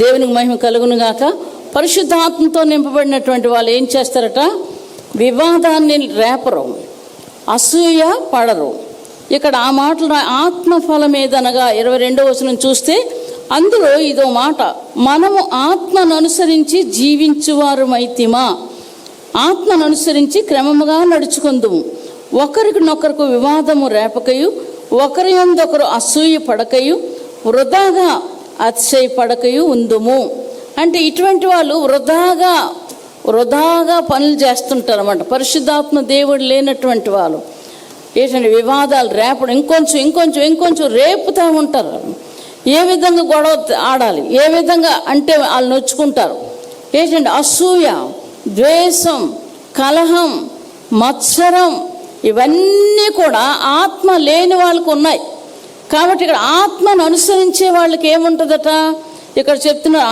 దేవునికి మహిమ కలుగును గాక. పరిశుద్ధాత్మతో నింపబడినటువంటి వాళ్ళు ఏం చేస్తారట? వివాదాన్ని రేపరు, అసూయ పడరు. ఇక్కడ ఆ మాటలు ఆత్మఫలం ఏదనగా 22వ వచనం చూస్తే అందులో ఇదో మాట, మనము ఆత్మను అనుసరించి జీవించువారమైతిమా, ఆత్మను అనుసరించి క్రమముగా నడుచుకుందుము, ఒకరికినొకరికి వివాదము రేపకయు, ఒకరి యందొకరు అసూయ పడకయు, వృధాగా అతిశయపడకయు ఉందుము. అంటే ఇటువంటి వాళ్ళు వృధాగా పనులు చేస్తుంటారు అన్నమాట. పరిశుద్ధాత్మ దేవుడు లేనటువంటి వాళ్ళు ఏంటంటే వివాదాలు రేపడం, ఇంకొంచెం రేపుతూ ఉంటారు. ఏ విధంగా గొడవ ఆడాలి, ఏ విధంగా అంటే వాళ్ళు నొచ్చుకుంటారు. ఏంటంటే అసూయ, ద్వేషం, కలహం, మత్సరం, ఇవన్నీ కూడా ఆత్మ లేని వాళ్ళకు ఉన్నాయి. కాబట్టి ఇక్కడ ఆత్మను అనుసరించే వాళ్ళకి ఏముంటుందట? ఇక్కడ చెప్తున్నారు,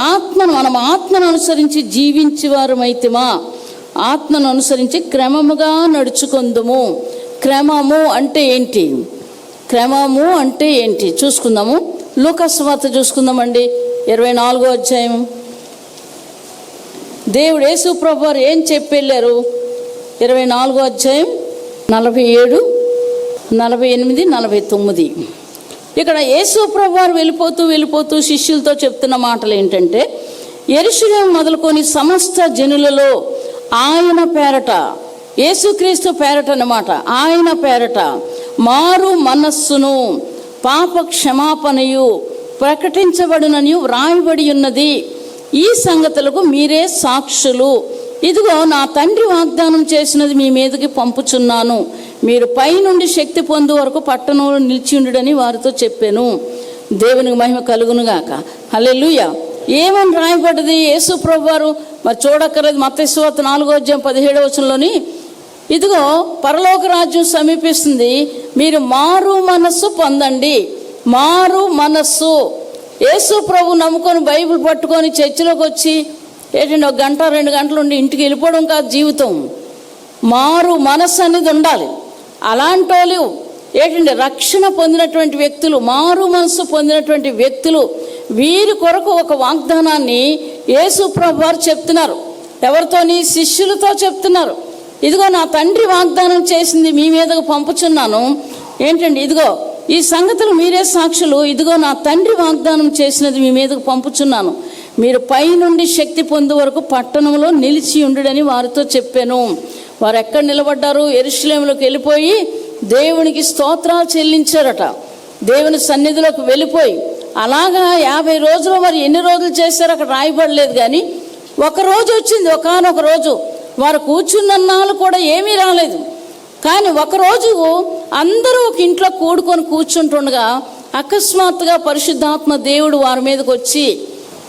మనం ఆత్మను అనుసరించి జీవించేవారమైతిమా, ఆత్మను అనుసరించి క్రమముగా నడుచుకుందుము. క్రమము అంటే ఏంటి చూసుకుందాము. లూకా సువార్త చూసుకుందామండి, 24వ అధ్యాయం. దేవుడు యేసు ప్రభువారు ఏం చెప్పి వెళ్ళారు? 24వ అధ్యాయం 47, 48, 49. ఇక్కడ యేసు ప్రభువారు వెళ్ళిపోతూ శిష్యులతో చెప్తున్న మాటలు ఏంటంటే, యెరూషలేము మొదలుకొని సమస్త జనులలో ఆయన పేరట, యేసుక్రీస్తు పేరట అన్నమాట, ఆయన పేరట మారు మనస్సును పాప క్షమాపణయు ప్రకటించబడునని వ్రాయబడి ఉన్నది. ఈ సంగతులకు మీరే సాక్షులు. ఇదిగో నా తండ్రి వాగ్దానం చేసినది మీ మీదకి పంపుచున్నాను. మీరు పైనుండి శక్తి పొందు వరకు పట్టణంలో నిలిచి ఉండుడని వారితో చెప్పాను. దేవునికి మహిమ కలుగునుగాక. హల్లెలూయా. ఏమని రాయబడ్డది? యేసు ప్రభువారు మరి చూడక్కర్లేదు, మత్తయి సువార్త 4వ అధ్యాయం 17వ వచనంలోని, ఇదిగో పరలోక రాజ్యం సమీపిస్తుంది, మీరు మారు మనస్సు పొందండి. మారు మనస్సు. యేసు ప్రభు నమ్ముకొని బైబిల్ పట్టుకొని చర్చిలోకి వచ్చి ఏంటంటే 1 గంట 2 గంటలు ఉండి ఇంటికి వెళ్ళిపోవడం కాదు జీవితం. మారు మనస్సు అనేది ఉండాలి. అలాంటి వాళ్ళు ఏంటంటే రక్షణ పొందినటువంటి వ్యక్తులు, మారు మనస్సు పొందినటువంటి వ్యక్తులు, వీరి కొరకు ఒక వాగ్దానాన్ని యేసు ప్రభు వారు చెప్తున్నారు. ఎవరితోని? శిష్యులతో చెప్తున్నారు. ఇదిగో నా తండ్రి వాగ్దానం చేసింది మీ మీదకు పంపుచున్నాను. ఏంటండి? ఇదిగో ఈ సంగతులు మీరే సాక్షులు. ఇదిగో నా తండ్రి వాగ్దానం చేసినది మీ మీదకు పంపుచున్నాను. మీరు పైనుండి శక్తి పొందు వరకు పట్టణంలో నిలిచి ఉండుడని వారితో చెప్పాను. వారు ఎక్కడ నిలబడ్డారు? యెరూషలేములోకి వెళ్ళిపోయి దేవునికి స్తోత్రాలు చెల్లించారట. దేవుని సన్నిధిలోకి వెళ్ళిపోయి అలాగా 50 రోజులు, మరి ఎన్ని రోజులు చేశారు అక్కడ రాయబడలేదు. కానీ ఒక రోజు వచ్చింది, ఒకానొక రోజు వారు కూర్చున్నన్నాళ్ళు కూడా ఏమీ రాలేదు. కానీ ఒకరోజు అందరూ ఒక ఇంట్లో కూర్చుంటుండగా అకస్మాత్తుగా పరిశుద్ధాత్మ దేవుడు వారి మీదకి వచ్చి,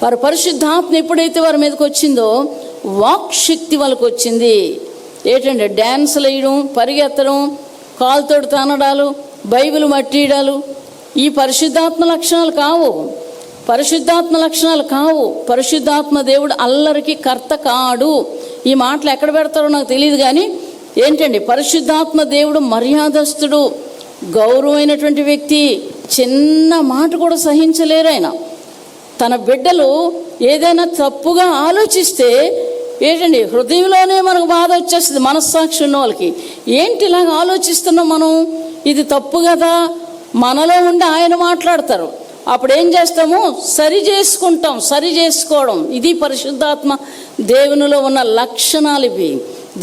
వారి పరిశుద్ధాత్మ ఎప్పుడైతే వారి మీదకి వచ్చిందో వాక్ శక్తి వాళ్ళకి వచ్చింది. ఏంటంటే డ్యాన్సులు వేయడం, పరిగెత్తడం, కాలుతోడు తానడాలు, బైబిల్ మట్టియడాలు, ఈ పరిశుద్ధాత్మ లక్షణాలు కావు. పరిశుద్ధాత్మ దేవుడు అల్లరికి కర్త కాడు. ఈ మాటలు ఎక్కడ పెడతారో నాకు తెలియదు. కానీ ఏంటండి, పరిశుద్ధాత్మ దేవుడు మర్యాదస్తుడు, గౌరవమైనటువంటి వ్యక్తి. చిన్న మాట కూడా సహించలేరు ఆయన. తన బిడ్డలు ఏదైనా తప్పుగా ఆలోచిస్తే ఏంటండి హృదయంలోనే మనకు బాధ వచ్చేస్తుంది. మనస్సాక్షి ఉన్న వాళ్ళకి ఏంటి ఇలాగ ఆలోచిస్తున్నాం మనం, ఇది తప్పు కదా, మనలో ఉండి ఆయన మాట్లాడతారు. అప్పుడు ఏం చేస్తాము? సరి చేసుకోవడం. ఇది పరిశుద్ధాత్మ దేవునిలో ఉన్న లక్షణాలు ఇవి.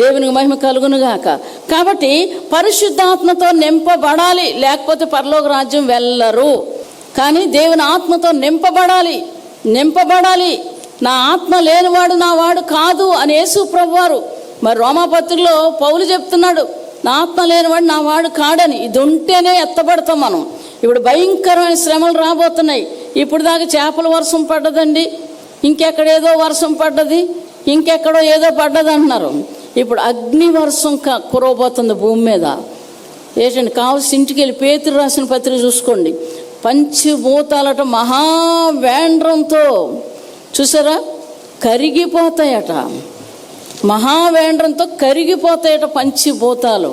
దేవునికి మహిమ కలుగునుగాక. కాబట్టి పరిశుద్ధాత్మతో నింపబడాలి, లేకపోతే పరలోక రాజ్యం వెళ్ళరు. కానీ దేవుని ఆత్మతో నింపబడాలి. నా ఆత్మ లేనివాడు నా వాడు కాదు అని యేసు ప్రభువారు మరి రోమాపత్రికలో పౌలు చెప్తున్నాడు, నా ఆత్మ లేనివాడు నా వాడు కాడని. ఇది ఉంటేనే ఎత్తబడతాం మనం. ఇప్పుడు భయంకరమైన శ్రమలు రాబోతున్నాయి. ఇప్పుడు దాకా చేపల వర్షం పడ్డదండి, ఇంకెక్కడేదో వర్షం పడ్డది, ఇంకెక్కడో ఏదో పడ్డది అంటున్నారు. ఇప్పుడు అగ్ని వర్షం కురవబోతుంది భూమి మీద. ఏంటండి, కావాల్సి ఇంటికి వెళ్ళి పేతురు రాసిన పత్రిక చూసుకోండి. పంచభూతాలట మహావేండ్రంతో చూసారా కరిగిపోతాయట. మహావేండ్రంతో కరిగిపోతాయట పంచభూతాలు.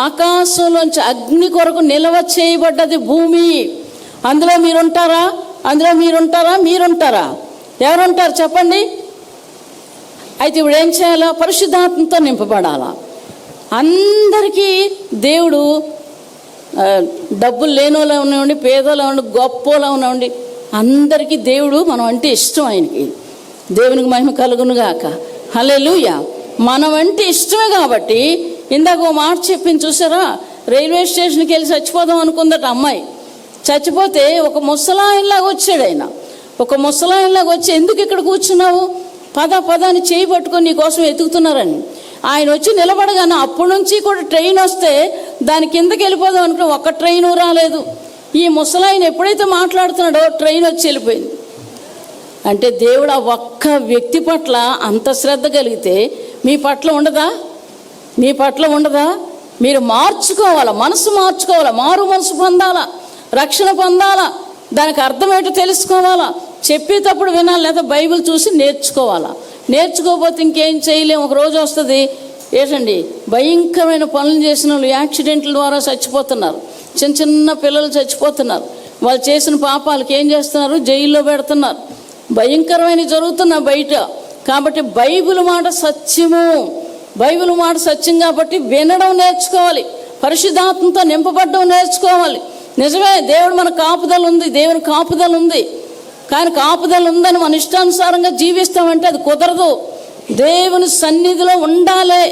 ఆకాశంలోంచి అగ్ని కొరకు నిల్వ చేయబడ్డది భూమి. అందులో మీరుంటారా? ఎవరుంటారు చెప్పండి? అయితే ఇప్పుడు ఏం చేయాలా? పరిశుద్ధాత్మతో నింపబడాలా. అందరికీ దేవుడు డబ్బులు లేనోలా ఉన్నాయండి, పేదోలా ఉండి, గొప్పోలా ఉన్నాయండి, అందరికీ దేవుడు మనం అంటే ఇష్టం. ఆయనకి దేవునికి మహిమ కలుగును గాక. హల్లెలూయా. మనం అంటే ఇష్టమే కాబట్టి ఇందాక ఓ మాట చెప్పింది చూసారా? రైల్వే స్టేషన్కి వెళ్ళి చచ్చిపోదాం అనుకుందట అమ్మాయి. చచ్చిపోతే ఒక ముసలాయనలాగా వచ్చాడు ఆయన. ఒక ముసలాయనలాగా వచ్చి, ఎందుకు ఇక్కడ కూర్చున్నావు, పద అని చేయి పట్టుకొని నీ కోసం ఎతుకుతున్నారని. ఆయన వచ్చి నిలబడగానే అప్పటి నుంచి కూడా ట్రైన్ వస్తే దాని కిందకి వెళ్ళిపోదాం అనుకున్నా, ఒక్క ట్రైను రాలేదు. ఈ ముసలాయన ఎప్పుడైతే మాట్లాడుతున్నాడో ట్రైన్ వచ్చి వెళ్ళిపోయింది. అంటే దేవుడు ఆ ఒక్క వ్యక్తి పట్ల అంత శ్రద్ధ కలిగితే మీ పట్ల ఉండదా? మీ పట్ల ఉండదా? మీరు మార్చుకోవాలా, మనసు మార్చుకోవాలా, మారు మనసు పొందాలా, రక్షణ పొందాలా, దానికి అర్థమేంటో తెలుసుకోవాలా, చెప్పేటప్పుడు వినాలి, లేదా బైబిల్ చూసి నేర్చుకోవాలా. నేర్చుకోకపోతే ఇంకేం చేయలేము. ఒక రోజు వస్తుంది ఏంటండి, భయంకరమైన పనులు చేసిన వాళ్ళు యాక్సిడెంట్ల ద్వారా చచ్చిపోతున్నారు. చిన్న చిన్న పిల్లలు చచ్చిపోతున్నారు. వాళ్ళు చేసిన పాపాలకి ఏం చేస్తున్నారు? జైల్లో పెడుతున్నారు. భయంకరమైన జరుగుతున్నాయి బయట. కాబట్టి బైబిల్ మాట సత్యము, బైబిల్ మాట సత్యం కాబట్టి వినడం నేర్చుకోవాలి, పరిశుద్ధాత్మతో నింపబడడం నేర్చుకోవాలి. నిజమే, దేవుడు మన కాపుదల ఉంది, దేవుని కాపుదల ఉంది. కానీ కాపుదల ఉందని మన ఇష్టానుసారంగా జీవిస్తామంటే అది కుదరదు. దేవుని సన్నిధిలో ఉండాలి.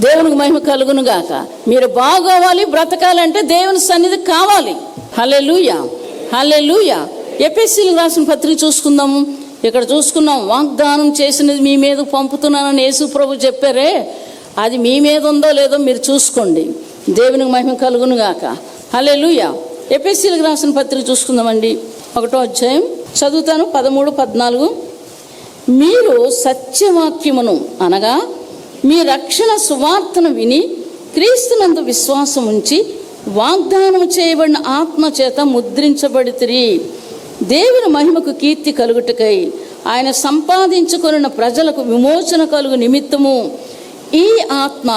దేవునికి మహిమ కలుగును గాక. మీరు బాగోవాలి, బ్రతకాలంటే దేవుని సన్నిధి కావాలి. హల్లెలూయా, హల్లెలూయా. ఎఫెసీయులకు రాసిన పత్రిక చూసుకుందాము. ఇక్కడ చూసుకున్నాం, వాగ్దానం చేసినది మీ మీద పంపుతున్నానని యేసు ప్రభు చెప్పారే, అది మీ మీద ఉందో లేదో మీరు చూసుకోండి. దేవునికి మహిమ కలుగును గాక. హల్లెలూయా. ఎఫెసీయులకు రాసిన పత్రిక చూసుకుందామండి. 1వ అధ్యాయం చదువుతాను, 13, 14. మీరు సత్యవాక్యమును అనగా మీ రక్షణ సువార్తను విని క్రీస్తునందు విశ్వాసం ఉంచి వాగ్దానం చేయబడిన ఆత్మ చేత ముద్రించబడితిరి. దేవుని మహిమకు కీర్తి కలుగుటకై ఆయన సంపాదించుకొనిన ప్రజలకు విమోచన కలుగు నిమిత్తము ఈ ఆత్మ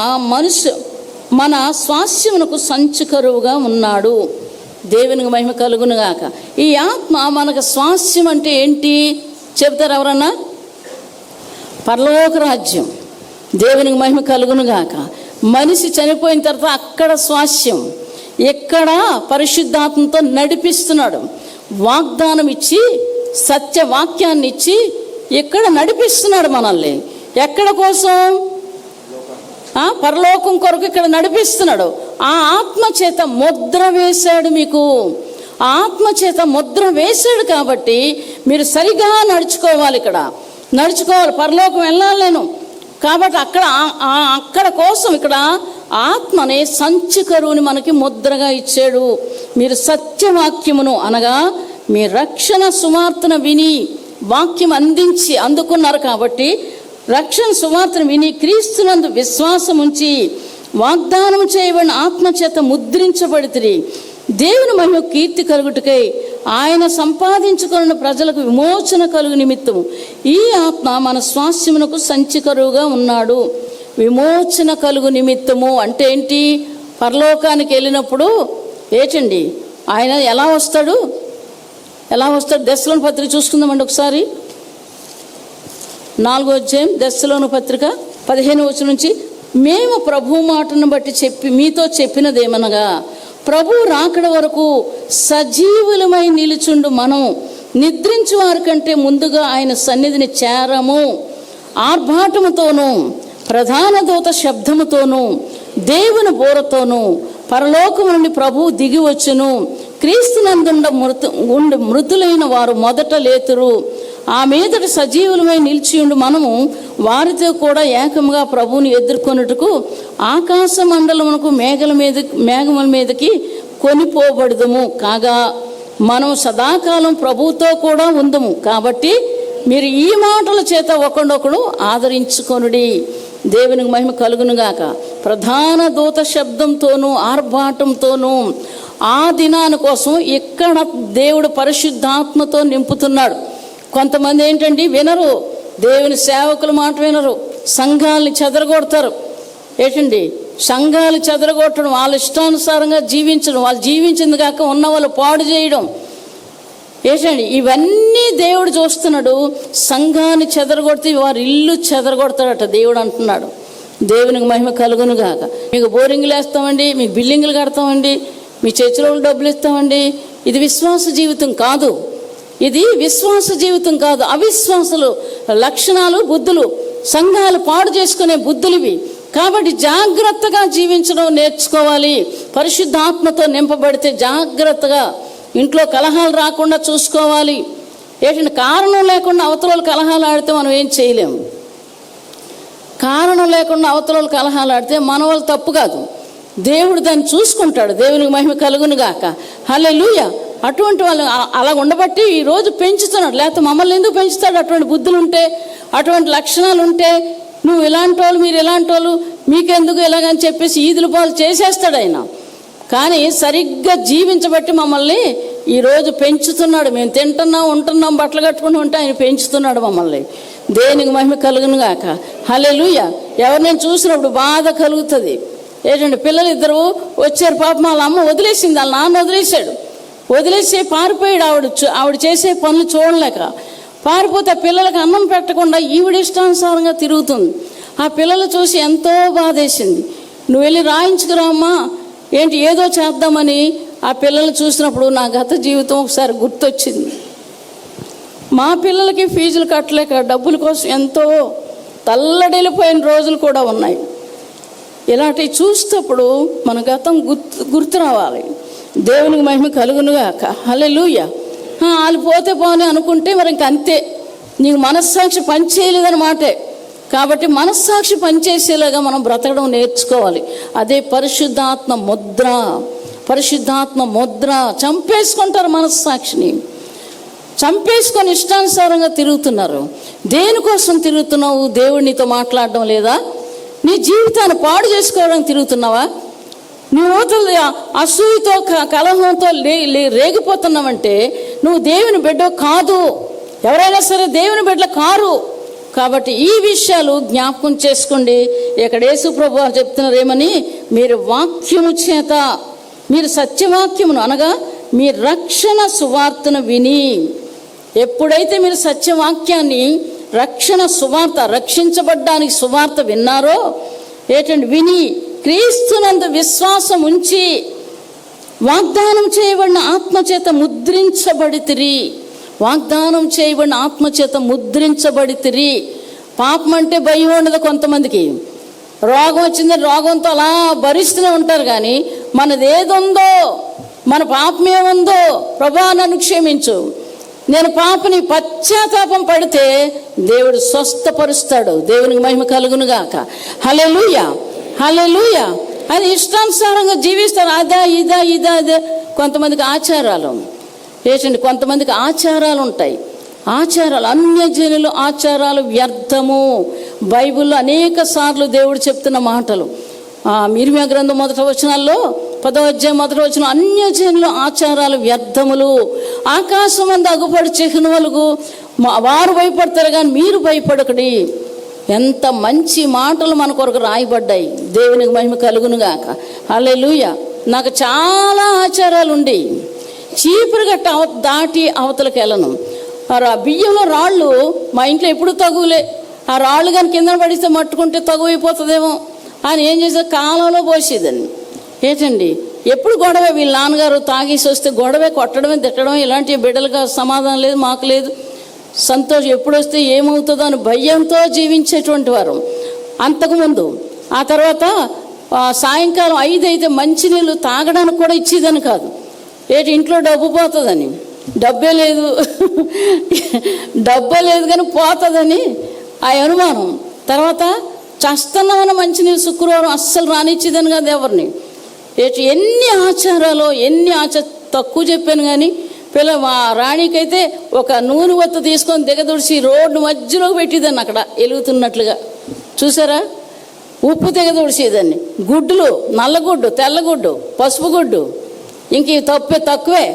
మన స్వాస్యమునకు సంచుకరువుగా ఉన్నాడు. దేవునికి మహిమ కలుగును గాక. ఈ ఆత్మ మనకు స్వాస్యం అంటే ఏంటి చెప్తారు ఎవరన్నా? పరలోక రాజ్యం. దేవునికి మహిమ కలుగును గాక. మనిషి చనిపోయిన తర్వాత అక్కడ స్వాస్యం, ఎక్కడ పరిశుద్ధాత్మతో నడిపిస్తున్నాడు. వాగ్దానం ఇచ్చి, సత్యవాక్యాన్ని ఇచ్చి ఇక్కడ నడిపిస్తున్నాడు మనల్ని. ఎక్కడ కోసం? పరలోకం కొరకు ఇక్కడ నడిపిస్తున్నాడు. ఆ ఆత్మ చేత ముద్ర వేశాడు మీకు. ఆ ఆత్మ చేత ముద్ర వేశాడు కాబట్టి మీరు సరిగా నడుచుకోవాలి. ఇక్కడ నడుచుకోవాలి, పరలోకం వెళ్ళాలి నేను. కాబట్టి అక్కడ కోసం ఇక్కడ ఆత్మనే సంచికరువుని మనకి ముద్రగా ఇచ్చాడు. మీరు సత్యవాక్యమును అనగా మీ రక్షణ సువార్తను విని, వాక్యం అందించి అందుకున్నారు కాబట్టి రక్షణ సువార్తను విని క్రీస్తునందు విశ్వాసం ఉంచి వాగ్దానం చేయబడిన ఆత్మచేత ముద్రించబడితిరి. దేవుని మహిమ కీర్తి కలుగుటకై ఆయన సంపాదించుకున్న ప్రజలకు విమోచన కలుగు నిమిత్తము ఈ ఆత్మ మన స్వాస్యమునకు సంచికరువుగా ఉన్నాడు. విమోచన కలుగు నిమిత్తము అంటే ఏంటి? పరలోకానికి వెళ్ళినప్పుడు ఏంటండి ఆయన ఎలా వస్తాడు? దెస్సలోని పత్రిక చూసుకుందామండి ఒకసారి. 4వ అధ్యాయం దెస్సలోని పత్రిక 15వ వచనం నుంచి, మేము ప్రభు మాటను బట్టి మీతో చెప్పినదేమనగా, ప్రభు రాకడ వరకు సజీవులమై నిలుచుండు మనం నిద్రించు వారి కంటే ముందుగా ఆయన సన్నిధిని చేరము. ఆర్భాటముతోనూ ప్రధాన దూత శబ్దముతోనూ దేవుని బోరతోనూ పరలోకము నుండి ప్రభువు దిగి వచ్చును. క్రీస్తునందుండ మృతులైన వారు మొదట లేతురు. ఆ మీదట సజీవులమై నిలిచియుండు మనము వారితో కూడా ఏకముగా ప్రభువుని ఎదుర్కొనుటకు ఆకాశ మండలమునకు మేఘముల మీదకి కొనిపోబడదుము. కాగా మనం సదాకాలం ప్రభువుతో కూడా ఉందము. కాబట్టి మీరు ఈ మాటల చేత ఒకడొకడు ఆదరించుకొనుడి. దేవునికి మహిమ కలుగునుగాక. ప్రధాన దూత శబ్దంతోనూ ఆర్భాటంతోనూ ఆ దినాని కోసం ఇక్కడ దేవుడు పరిశుద్ధాత్మతో నింపుతున్నాడు. కొంతమంది ఏంటండి వినరు, దేవుని సేవకుల మాట వినరు, సంఘాలని చెదరగొడతారు. ఏంటండి సంఘాలు చెదరగొట్టడం, వాళ్ళ ఇష్టానుసారంగా జీవించడం, వాళ్ళు జీవించింది కాక ఉన్న వాళ్ళు పాడు చేయడం. ఏంటండి ఇవన్నీ దేవుడు చూస్తున్నాడు. సంఘాన్ని చెదరగొడితే వారి ఇల్లు చెదరగొడతాడట దేవుడు అంటున్నాడు. దేవునికి మహిమ కలుగును గాక. మీకు బోరింగ్లు వేస్తామండి, మీకు బిల్డింగ్లు కడతామండి, మీ చర్చిలో డబ్బులు ఇస్తామండి. ఇది విశ్వాస జీవితం కాదు. ఇది విశ్వాస జీవితం కాదు. అవిశ్వాసులు లక్షణాలు, బుద్ధులు, సంఘాలు పాడు చేసుకునే బుద్ధులు ఇవి. కాబట్టి జాగ్రత్తగా జీవించడం నేర్చుకోవాలి. పరిశుద్ధాత్మతో నింపబడితే జాగ్రత్తగా ఇంట్లో కలహాలు రాకుండా చూసుకోవాలి. ఏంటంటే కారణం లేకుండా అవతల కలహాలు ఆడితే మనం ఏం చేయలేము. కారణం లేకుండా అవతల కలహాలు ఆడితే మన వాళ్ళు తప్పు కాదు, దేవుడు దాన్ని చూసుకుంటాడు. దేవునికి మహిమ కలుగును గాక. హల్లెలూయా. అటువంటి వాళ్ళు అలా ఉండబట్టి ఈరోజు పెంచుతున్నాడు. లేకపోతే మమ్మల్ని ఎందుకు పెంచుతాడు? అటువంటి బుద్ధులు ఉంటే, అటువంటి లక్షణాలు ఉంటే, నువ్వు ఇలాంటి వాళ్ళు, మీరు ఇలాంటి వాళ్ళు, మీకెందుకు ఇలాగని చెప్పేసి ఈదుల పాలు చేసేస్తాడు ఆయన. కానీ సరిగ్గా జీవించబట్టి మమ్మల్ని ఈరోజు పెంచుతున్నాడు. మేము తింటున్నాం, ఉంటున్నాం, బట్టలు కట్టుకుని ఉంటే ఆయన పెంచుతున్నాడు మమ్మల్ని. దేనికి మహిమ కలుగును గాక. హల్లెలూయా. ఎవరినైనా చూసినప్పుడు బాధ కలుగుతుంది. ఏంటంటే పిల్లలు ఇద్దరు వచ్చారు, పాపం వాళ్ళ అమ్మ వదిలేసింది, వాళ్ళ నాన్న వదిలేశాడు. వదిలేసి పారిపోయాడు. ఆవిడ చేసే పనులు చూడలేక పారిపోతే పిల్లలకు అన్నం పెట్టకుండా ఈవిడ ఇష్టానుసారంగా తిరుగుతుంది. ఆ పిల్లలు చూసి ఎంతో బాధేసింది. నువ్వు వెళ్ళి రాయించుకురామ్మా, ఏంటి ఏదో చేద్దామని ఆ పిల్లలు చూసినప్పుడు నా గత జీవితం ఒకసారి గుర్తొచ్చింది. మా పిల్లలకి ఫీజులు కట్టలేక డబ్బుల కోసం ఎంతో తల్లడిల్లిపోయిన రోజులు కూడా ఉన్నాయి. ఇలాంటివి చూసేటప్పుడు మన గతం గుర్తు రావాలి. దేవునికి మహిమ కలుగునుగాక. హల్లెలూయా. వాళ్ళు పోతే పోని అనుకుంటే మరి ఇంక అంతే, నీకు మనస్సాక్షి పనిచేయలేదన్నమాటే. కాబట్టి మనస్సాక్షి పనిచేసేలాగా మనం బ్రతకడం నేర్చుకోవాలి. అదే పరిశుద్ధాత్మ ముద్ర. పరిశుద్ధాత్మ ముద్ర. చంపేసుకుంటారు మనస్సాక్షిని, చంపేసుకొని ఇష్టానుసారంగా తిరుగుతున్నారు. దేనికోసం తిరుగుతున్నావు? దేవుడు నీతో మాట్లాడడం లేదా? నీ జీవితాన్ని పాడు చేసుకోవడానికి తిరుగుతున్నావా? నీ ఊతలు అసూయతో కలహంతో రేగిపోతున్నావంటే నువ్వు దేవుని బిడ్డ కాదు. ఎవరైనా సరే దేవుని బిడ్డ కారు. కాబట్టి ఈ విషయాలు జ్ఞాపకం చేసుకోండి. ఇక్కడ యేసు ప్రభువు చెప్తున్నారు ఏమని, మీరు వాక్యము చేత, మీరు సత్యవాక్యమును అనగా మీ రక్షణ సువార్తను విని, ఎప్పుడైతే మీరు సత్యవాక్యాన్ని, రక్షణ సువార్త, రక్షించబడ్డానికి సువార్త విన్నారో, ఏంటంటే విని క్రీస్తునందు విశ్వాసం ఉంచి వాగ్దానం చేయబడిన ఆత్మచేత ముద్రించబడితిరి. వాగ్దానం చేయబడిన ఆత్మచేత ముద్రించబడితిరి. పాపం అంటే భయం ఉండదు కొంతమందికి. రోగం వచ్చిందని రోగంతో అలా భరిస్తూనే ఉంటారు. కానీ మనది ఏదుందో, మన పాపం ఏముందో, ప్రభా నన్ను క్షమించు, నేను పాపని పశ్చాత్తాపం పడితే దేవుడు స్వస్థపరుస్తాడు. దేవునికి మహిమ కలుగునుగాక. హల్లెలూయా. హల్లెలూయా. అది ఇష్టానుసారంగా జీవిస్తారు. అదే కొంతమందికి ఆచారాలు ఏంటండి, కొంతమందికి ఆచారాలు ఉంటాయి. ఆచారాలు, అన్యజనుల ఆచారాలు వ్యర్థము. బైబిల్లో అనేక సార్లు దేవుడు చెప్తున్న మాటలు. ఇర్మీయా గ్రంథం 1వ వచనాల్లో 10వ అధ్యాయం 1వ వచనం, అన్యజనుల ఆచారాలు వ్యర్థములు, ఆకాశం అందు అగుపడి చిహ్నములకు వారు భయపడతారు కానీ మీరు భయపడకడి. ఎంత మంచి మాటలు మన కొరకు రాయబడ్డాయి. దేవునికి మహిమ కలుగునుగాక. హల్లెలూయా. నాకు చాలా ఆచారాలు ఉండి చీపురు గట్ట దాటి అవతలకి వెళ్ళను. బియ్యంలో రాళ్ళు మా ఇంట్లో ఎప్పుడు తగులే. ఆ రాళ్ళు కానీ కింద పడిస్తే మట్టుకుంటే తగు అయిపోతుందేమో అని ఏం చేసే కాలంలో పోసేదాన్ని. ఏంటండి ఎప్పుడు గొడవ, వీళ్ళ నాన్నగారు తాగేసి వస్తే గొడవే, కొట్టడమే, తిట్టడం, ఇలాంటి బిడ్డలుగా సమాధానం లేదు, మాకు లేదు. సంతోషం ఎప్పుడు వస్తే ఏమవుతుందో అని భయంతో జీవించేటువంటి వారు అంతకుముందు. ఆ తర్వాత సాయంకాలం 5 అయితే మంచినీళ్ళు తాగడానికి కూడా ఇచ్చేదని కాదు. ఏంటి ఇంట్లో డబ్బు పోతుందని, డబ్బే లేదు కానీ పోతుందని ఆ అనుమానం. తర్వాత చస్తున్నామన్న మంచినీళ్ళు శుక్రవారం అస్సలు రానిచ్చేదని కాదు ఎవరిని. ఎన్ని ఆచారాలు, తక్కువ చెప్పాను కానీ మా రాణికైతే ఒక నూనె ఒత్త తీసుకొని దిగదుడిచి రోడ్డు మధ్యలోకి పెట్టేదాన్ని అక్కడ వెలుగుతున్నట్లుగా. చూసారా? ఉప్పు దిగదుడిచేదాన్ని. గుడ్డులు, నల్లగుడ్డు, తెల్లగుడ్డు, పసుపు గుడ్డు, ఇంక తక్కువే.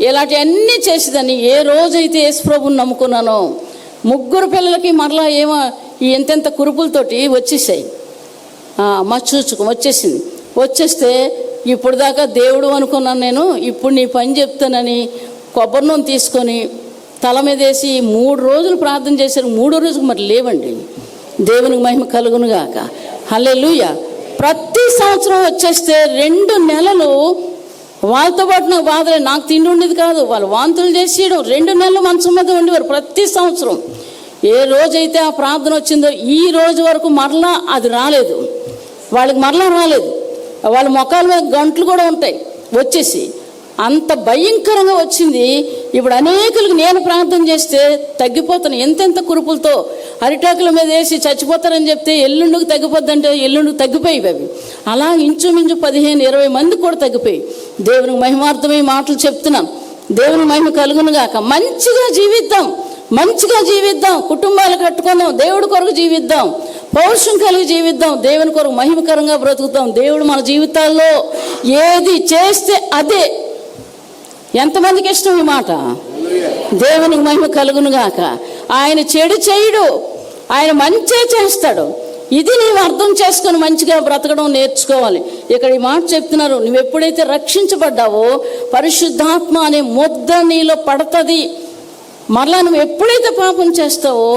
ఇలాంటివన్నీ చేసేదాన్ని. ఏ రోజైతే యేసుప్రభుని నమ్ముకున్నానో 3 పిల్లలకి మరలా ఏమో ఎంతెంత కురుపులతోటి వచ్చేసాయి. మచ్చూచుకం వచ్చేస్తే ఇప్పుడు దాకా దేవుడు అనుకున్నాను నేను, ఇప్పుడు నీ పని చెప్తానని కొబ్బరి నూనె తీసుకొని తల మీద వేసి 3 రోజులు ప్రార్థన చేశారు. 3వ రోజుకు మరి లేవండి. దేవునికి మహిమ కలుగునుగాక. హల్లెలూయా. ప్రతి సంవత్సరం వచ్చేస్తే 2 నెలలు వాళ్ళతో పాటు నాకు బాధలే, నాకు తిండి ఉండేది కాదు. వాళ్ళు వాంతులు చేసేయడం, 2 నెలలు మంచం మీద ఉండేవారు ప్రతి సంవత్సరం. ఏ రోజైతే ఆ ప్రార్థన వచ్చిందో ఈ రోజు వరకు మరలా అది రాలేదు, వాళ్ళకి మరలా రాలేదు. వాళ్ళ మొఖాల మీద గంటలు కూడా ఉంటాయి వచ్చేసి, అంత భయంకరంగా వచ్చింది. ఇప్పుడు అనేకులకు నేను ప్రార్థన చేస్తే తగ్గిపోతాను. ఎంతెంత కురుపులతో అరిటాకుల మీద వేసి చచ్చిపోతారని చెప్తే ఎల్లుండికి తగ్గిపోద్దంటే ఎల్లుండికి తగ్గిపోయి అవి అలా ఇంచుమించు 15-20 మంది కూడా తగ్గిపోయి. దేవునికి మహిమార్థమై మాటలు చెప్తున్నాను. దేవుని మహిమ కలుగునుగాక. మంచిగా జీవిద్దాం, మంచిగా జీవిద్దాం, కుటుంబాలు కట్టుకుందాం, దేవుడి కొరకు జీవిద్దాం, పౌరుషం కలిగి జీవిద్దాం, దేవుని కొరకు మహిమకరంగా బ్రతుకుతాం. దేవుడు మన జీవితాల్లో ఏది చేస్తే అదే. ఎంతమందికి ఇష్టం ఈ మాట? దేవునికి మహిమ కలుగునుగాక. ఆయన చెడు చేయడు, ఆయన మంచే చేస్తాడు. ఇది నీవు అర్థం చేసుకొని మంచిగా బ్రతకడం నేర్చుకోవాలి. ఇక్కడ ఈ మాట చెప్తున్నారు, నువ్వు ఎప్పుడైతే రక్షించబడ్డావో పరిశుద్ధాత్మ అనే ముద్ద నీలో పడుతుంది. మరలా నువ్వు ఎప్పుడైతే పాపం చేస్తావో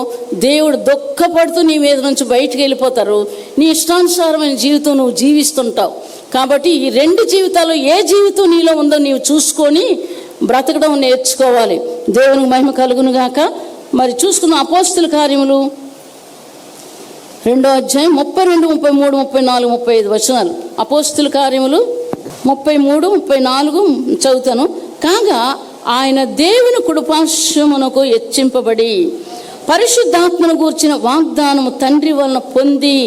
దేవుడు దుఃఖపడుతూ నీ మీద నుంచి బయటికి వెళ్ళిపోతారు. నీ ఇష్టానుసారమైన జీవితం నువ్వు జీవిస్తుంటావు. కాబట్టి ఈ 2 జీవితాలు ఏ జీవితం నీలో ఉందో నీవు చూసుకొని బ్రతకడం నేర్చుకోవాలి. దేవునికి మహిమ కలుగునుగాక. మరి చూసుకున్న అపోస్తుల కార్యములు 2వ అధ్యాయం 32, 33, 34, 35 వచనాలు. అపోస్తుల కార్యములు 33, 34 చదువుతాను. కాగా ఆయన దేవుని కుడిపార్శ్వమునకు హెచ్చింపబడి పరిశుద్ధాత్మను గూర్చిన వాగ్దానము తండ్రి వలన పొంది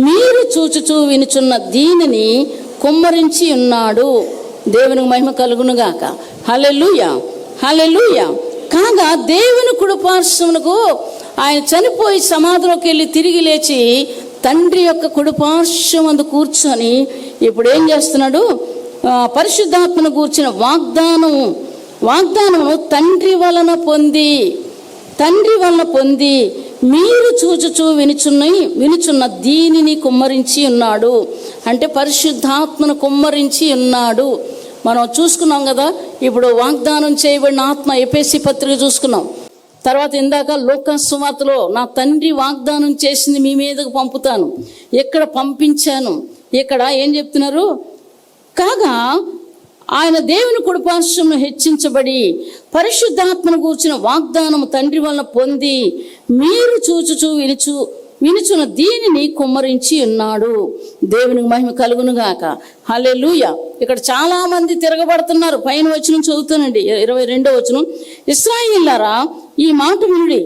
మీరు చూచుచూ వినుచున్న దీనిని కుమ్మరించి ఉన్నాడు. దేవునికి మహిమ కలుగునుగాక. హల్లెలూయా, హల్లెలూయా. కాగా దేవుని కుడిపార్శ్వమునకు ఆయన చనిపోయి సమాధిలోకి వెళ్ళి తిరిగి లేచి తండ్రి యొక్క కుడిపార్శ్వమందు కూర్చొని ఇప్పుడు ఏం చేస్తున్నాడు? పరిశుద్ధాత్మను గూర్చిన వాగ్దానమును తండ్రి వలన పొంది మీరు చూచుచూ వినుచున్న దీనిని కుమ్మరించి ఉన్నాడు. అంటే పరిశుద్ధాత్మను కుమ్మరించి ఉన్నాడు. మనం చూసుకున్నాం కదా. ఇప్పుడు వాగ్దానం చేయబడిన ఆత్మ ఎఫెసీ పత్రిక చూసుకున్నాం. తర్వాత ఇందాక లూకా సువార్తలో నా తండ్రి వాగ్దానం చేసింది మీ మీదకు పంపుతాను, ఎక్కడ పంపించాను. ఇక్కడ ఏం చెప్తున్నారు? కాగా ఆయన దేవుని కుడిపార్శ్వమును హెచ్చించబడి పరిశుద్ధాత్మను గూర్చిన వాగ్దానము తండ్రి వలన పొంది మీరు చూచుచూ వినుచున్న దీనిని కుమ్మరించి ఉన్నాడు. దేవునికి మహిమ కలుగునుగాక. హల్లెలూయా. ఇక్కడ చాలా మంది తిరగబడుతున్నారు. పైన వచనం చదువుతానండి, 22వ వచనం. ఇశ్రాయేలులారా ఈ మాట వినుడి,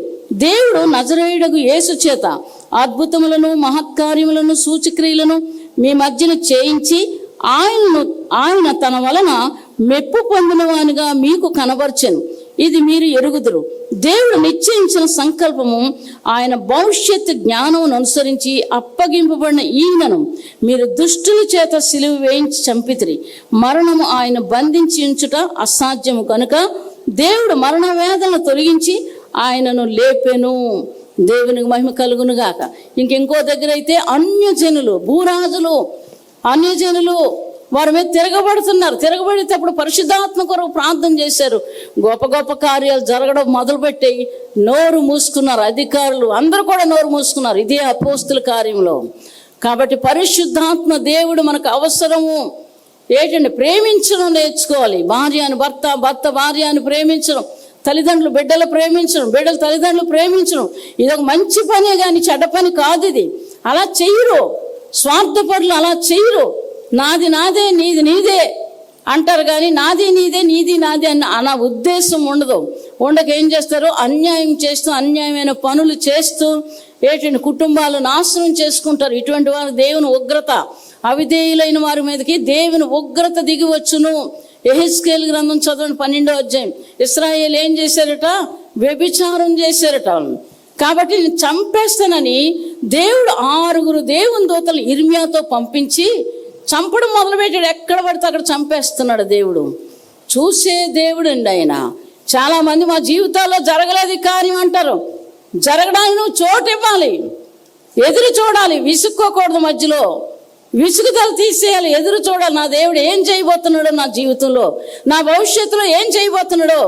దేవుడు నజరేయుడగు యేసు చేత అద్భుతములను మహత్కార్యములను సూచక్రియలను మీ మధ్యన చేయించి ఆయన తన వలన మెప్పు పొందినవానిగా మీకు కనబర్చెను. ఇది మీరు ఎరుగుదురు. దేవుడు నిశ్చయించిన సంకల్పము ఆయన భవిష్యత్తు జ్ఞానమును అనుసరించి అప్పగింపబడిన ఈయనను మీరు దుష్టుల చేత సిలువ వేయించి చంపితిరి. మరణము ఆయన బంధించి ఉంచుట అసాధ్యము కనుక దేవుడు మరణ వేదనను తొలగించి ఆయనను లేపెను. దేవునికి మహిమ కలుగునుగాక. ఇంకో దగ్గర అయితే అన్యజనులు, భూరాజులు, అన్యజనులు వారి మీద తిరగబడుతున్నారు. తిరగబడేటప్పుడు పరిశుద్ధాత్మ కొరకు ప్రార్థన చేశారు. గొప్ప గొప్ప కార్యాలు జరగడం మొదలుపెట్టాయి. నోరు మూసుకున్నారు. అధికారులు అందరూ కూడా నోరు మూసుకున్నారు. ఇదే అపోస్తుల కార్యంలో. కాబట్టి పరిశుద్ధాత్మ దేవుడు మనకు అవసరము. ఏంటంటే ప్రేమించడం నేర్చుకోవాలి. భార్యను భర్త, భర్త భార్యను ప్రేమించడం, తల్లిదండ్రులు బిడ్డలు ప్రేమించడం, బిడ్డలు తల్లిదండ్రులు ప్రేమించడం. ఇది ఒక మంచి పనే కానీ చెడ్డ పని కాదు. ఇది అలా చెయ్యరు. స్వార్థపరులు అలా చెయ్యరు. నాది నాదే, నీది నీదే అంటారు కానీ నాది నీదే, నీది నాదే అన్న ఉద్దేశం ఉండక ఏం చేస్తారు? అన్యాయం చేస్తూ, అన్యాయమైన పనులు చేస్తూ ఏంటంటే కుటుంబాలు నాశనం చేసుకుంటారు. ఇటువంటి వారు దేవుని ఉగ్రత, అవిధేయులైన వారి మీదకి దేవుని ఉగ్రత దిగి వచ్చును. యెహెజ్కేలు గ్రంథం చదవండి, 12వ అధ్యాయం. ఇశ్రాయేలు ఏం చేశారట? వ్యభిచారం చేశారట. కాబట్టి నేను చంపేస్తానని దేవుడు 6 దేవుని దూతలు ఇర్మియాతో పంపించి చంపడం మొదలుపెట్టాడు. ఎక్కడ పడితే అక్కడ చంపేస్తున్నాడు దేవుడు. చూసే దేవుడు అండి ఆయన. చాలామంది మా జీవితాల్లో జరగలేదు కార్యం అంటారు. జరగడానికి నువ్వు చోటు ఇవ్వాలి, ఎదురు చూడాలి, విసుక్కోకూడదు. మధ్యలో విసుగుదల తీసేయాలి, ఎదురు చూడాలి. నా దేవుడు ఏం చేయబోతున్నాడో, నా జీవితంలో, నా భవిష్యత్తులో ఏం చేయబోతున్నాడో,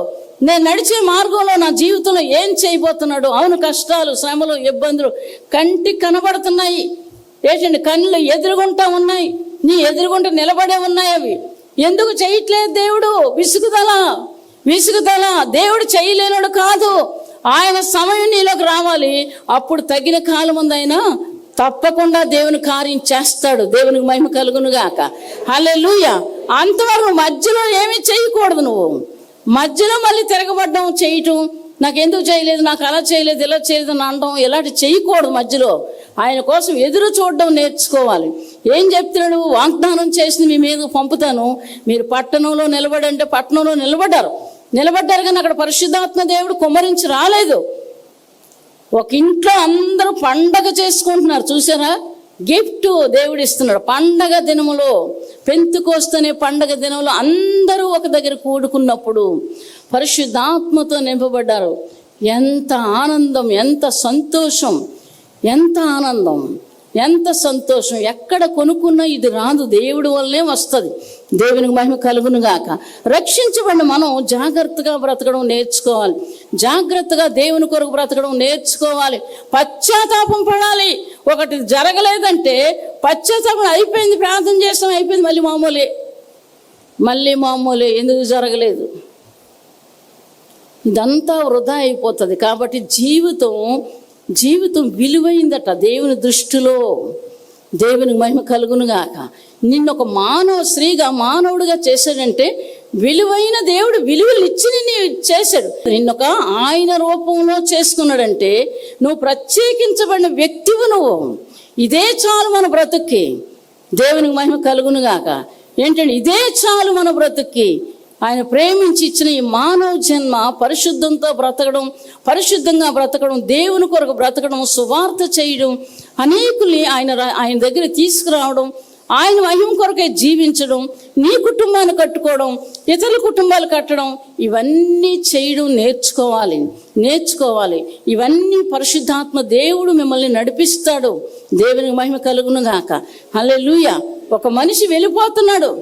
నేను నడిచే మార్గంలో నా జీవితంలో ఏం చేయబోతున్నాడు. అవును, కష్టాలు, శ్రమలు, ఇబ్బందులు కంటికి కనబడుతున్నాయి. ఏంటండి, కళ్ళు ఎదురుగుంటా ఉన్నాయి, నీ ఎదురుగుంట నిలబడే ఉన్నాయి. అవి ఎందుకు చేయట్లేదు దేవుడు? విసుగుదల. దేవుడు చేయలేనాడు కాదు, ఆయన సమయం నీలోకి రావాలి. అప్పుడు తగిన కాలం ఉందైనా తప్పకుండా దేవుని కార్యం చేస్తాడు. దేవునికి మహిమ కలుగును గాక. హల్లెలూయా. అంతవరకు మధ్యలో ఏమీ చేయకూడదు. నువ్వు మధ్యలో మళ్ళీ తిరగబడ్డం, చేయటం, నాకు ఎందుకు చేయలేదు, నాకు అలా చేయలేదు, ఇలా చేయలేదు అని అనడం, ఇలాంటి చేయకూడదు. మధ్యలో ఆయన కోసం ఎదురు చూడడం నేర్చుకోవాలి. ఏం చెప్తున్నాడు? వాగ్దానం చేసి మీ మీద పంపుతాను, మీరు పట్టణంలో నిలబడంటే పట్టణంలో నిలబడ్డారు కానీ అక్కడ పరిశుద్ధాత్మ దేవుడు కుమ్మరించి రాలేదు. ఒక ఇంట్లో అందరూ పండగ చేసుకుంటున్నారు, చూసారా? గిఫ్ట్ దేవుడు ఇస్తున్నాడు. పండగ దినములో, పెంతెకోస్తు అనే పండగ దినంలో అందరూ ఒక దగ్గర కూడుకున్నప్పుడు పరిశుద్ధాత్మతో నింపబడ్డారు. ఎంత ఆనందం, ఎంత సంతోషం, ఎంత ఆనందం, ఎంత సంతోషం. ఎక్కడ కొనుక్కున్నా ఇది రాదు, దేవుడి వల్లనే వస్తుంది. దేవునికి మహిమ కలుగును గాక. రక్షించబడిన మనం జాగ్రత్తగా బ్రతకడం నేర్చుకోవాలి. జాగ్రత్తగా దేవుని కొరకు బ్రతకడం నేర్చుకోవాలి. పశ్చాత్తాపం పడాలి. ఒకటి జరగలేదంటే పశ్చాత్తాపం అయిపోయింది, ప్రార్థన చేస్తాం, అయిపోయింది, మళ్ళీ మామూలే. ఎందుకు జరగలేదు? ఇదంతా వృధా అయిపోతుంది. కాబట్టి జీవితం విలువైందట దేవుని దృష్టిలో. దేవునికి మహిమ కలుగునుగాక. నిన్ను ఒక స్త్రీగా మానవుడిగా చేశాడంటే విలువైన దేవుడు విలువలు ఇచ్చి నిన్ను చేశాడు. నిన్నొక ఆయన రూపంలో చేసుకున్నాడంటే నువ్వు ప్రత్యేకించబడిన వ్యక్తివు. నువ్వు ఇదే చాలు మన బ్రతుక్కి. దేవునికి మహిమ కలుగునుగాక. ఏంటంటే ఇదే చాలు మన బ్రతుక్కి. ఆయన ప్రేమించి ఇచ్చిన ఈ మానవ జన్మ పరిశుద్ధంగా బ్రతకడం, దేవుని కొరకు బ్రతకడం, సువార్త చేయడం, అనేకుల్ని ఆయన దగ్గర తీసుకురావడం, ఆయన మహిమ కొరకే జీవించడం, నీ కుటుంబాన్ని కట్టుకోవడం, ఇతరుల కుటుంబాలు కట్టడం, ఇవన్నీ చేయడం నేర్చుకోవాలి. ఇవన్నీ పరిశుద్ధాత్మ దేవుడు మిమ్మల్ని నడిపిస్తాడు. దేవునికి మహిమ కలుగును గాక. హల్లెలూయా. ఒక మనిషి వెళ్ళిపోతున్నాడు,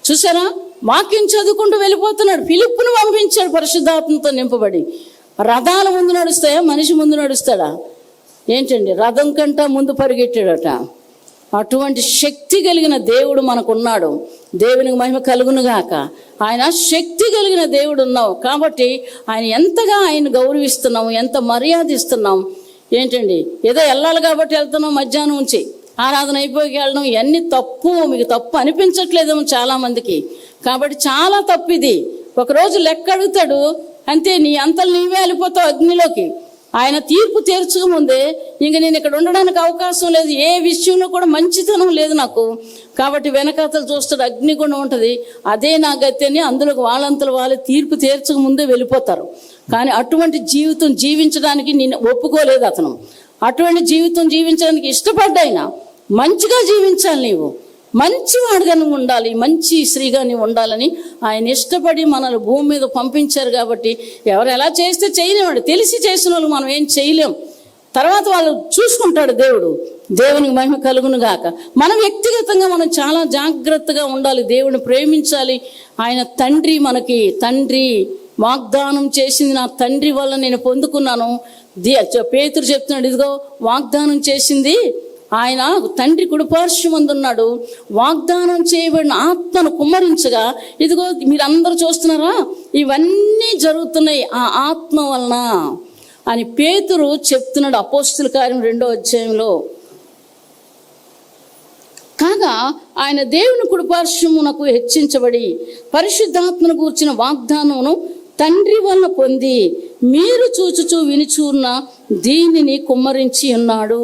చూసారా? వాక్యం చదువుకుంటూ వెళ్ళిపోతున్నాడు. ఫిలిప్పును పంపించాడు పరిశుద్ధాత్మతో నింపబడి. రథాల ముందు నడుస్తాయా? మనిషి ముందు నడుస్తాడా? ఏంటండి, రథం కంటే ముందు పరిగెట్టాడట. అటువంటి శక్తి కలిగిన దేవుడు మనకున్నాడు. దేవునికి మహిమ కలుగునుగాక. ఆయన శక్తి కలిగిన దేవుడు ఉన్నావు కాబట్టి ఆయన గౌరవిస్తున్నాం, ఎంత మర్యాద ఇస్తున్నాం. ఏంటండి, ఏదో వెళ్ళాలి కాబట్టి వెళ్తున్నాం, మధ్యాహ్నం నుంచి ఆరాధన అయిపోయి వెళ్ళడం, ఇవన్నీ మీకు తప్పు అనిపించట్లేదేమో చాలామందికి. కాబట్టి చాలా తప్పు ఇది. ఒకరోజు లెక్క అడుగుతాడు, అంతే, నీ అంతలు నీవే వెళ్ళిపోతావు అగ్నిలోకి. ఆయన తీర్పు తీర్చకముందే ఇంక నేను ఇక్కడ ఉండడానికి అవకాశం లేదు, ఏ విషయంలో కూడా మంచితనం లేదు నాకు. కాబట్టి వెనకాతలు చూస్తాడు, అగ్నిగుండం ఉంటుంది, అదే నా గతి అని అందులోకి వాళ్ళంతలు వాళ్ళే తీర్పు తీర్చకముందే వెళ్ళిపోతారు. కానీ అటువంటి జీవితం జీవించడానికి నేను ఒప్పుకోలేదు అతను. అటువంటి జీవితం జీవించడానికి ఇష్టపడ్డాయినా మంచిగా జీవించాలి, నీవు మంచివాడిగా నువ్వు ఉండాలి, మంచి స్త్రీగా నువ్వు ఉండాలని ఆయన ఇష్టపడి మనల్ని భూమి మీద పంపించారు. కాబట్టి ఎవరు ఎలా చేస్తే చేయలేవాడు, తెలిసి చేసిన వాళ్ళు మనం ఏం చేయలేం. తర్వాత వాళ్ళు చూసుకుంటాడు దేవుడు. దేవునికి మహిమ కలుగును గాక. మనం వ్యక్తిగతంగా మనం చాలా జాగ్రత్తగా ఉండాలి, దేవుని ప్రేమించాలి. ఆయన తండ్రి వాగ్దానం చేసింది నా తండ్రి వల్ల నేను పొందుకున్నాను. పేతురు చెప్తున్నాడు, ఇదిగో వాగ్దానం చేసింది ఆయన తండ్రి కుడిపార్శ్వమందున్నాడు. వాగ్దానం చేయబడిన ఆత్మను కుమ్మరించగా ఇదిగో మీరందరూ చూస్తున్నారా, ఇవన్నీ జరుగుతున్నాయి ఆ ఆత్మ వలన అని పేతురు చెప్తున్నాడు అపోస్తుల కార్యం 2వ అధ్యాయంలో. కాగా ఆయన దేవుని కుడిపార్శ్వమునకు హెచ్చించబడి పరిశుద్ధాత్మను గూర్చిన వాగ్దానమును తండ్రి వలన పొంది మీరు చూచుచూ వినిచూన్న దీనిని కుమ్మరించి ఉన్నాడు.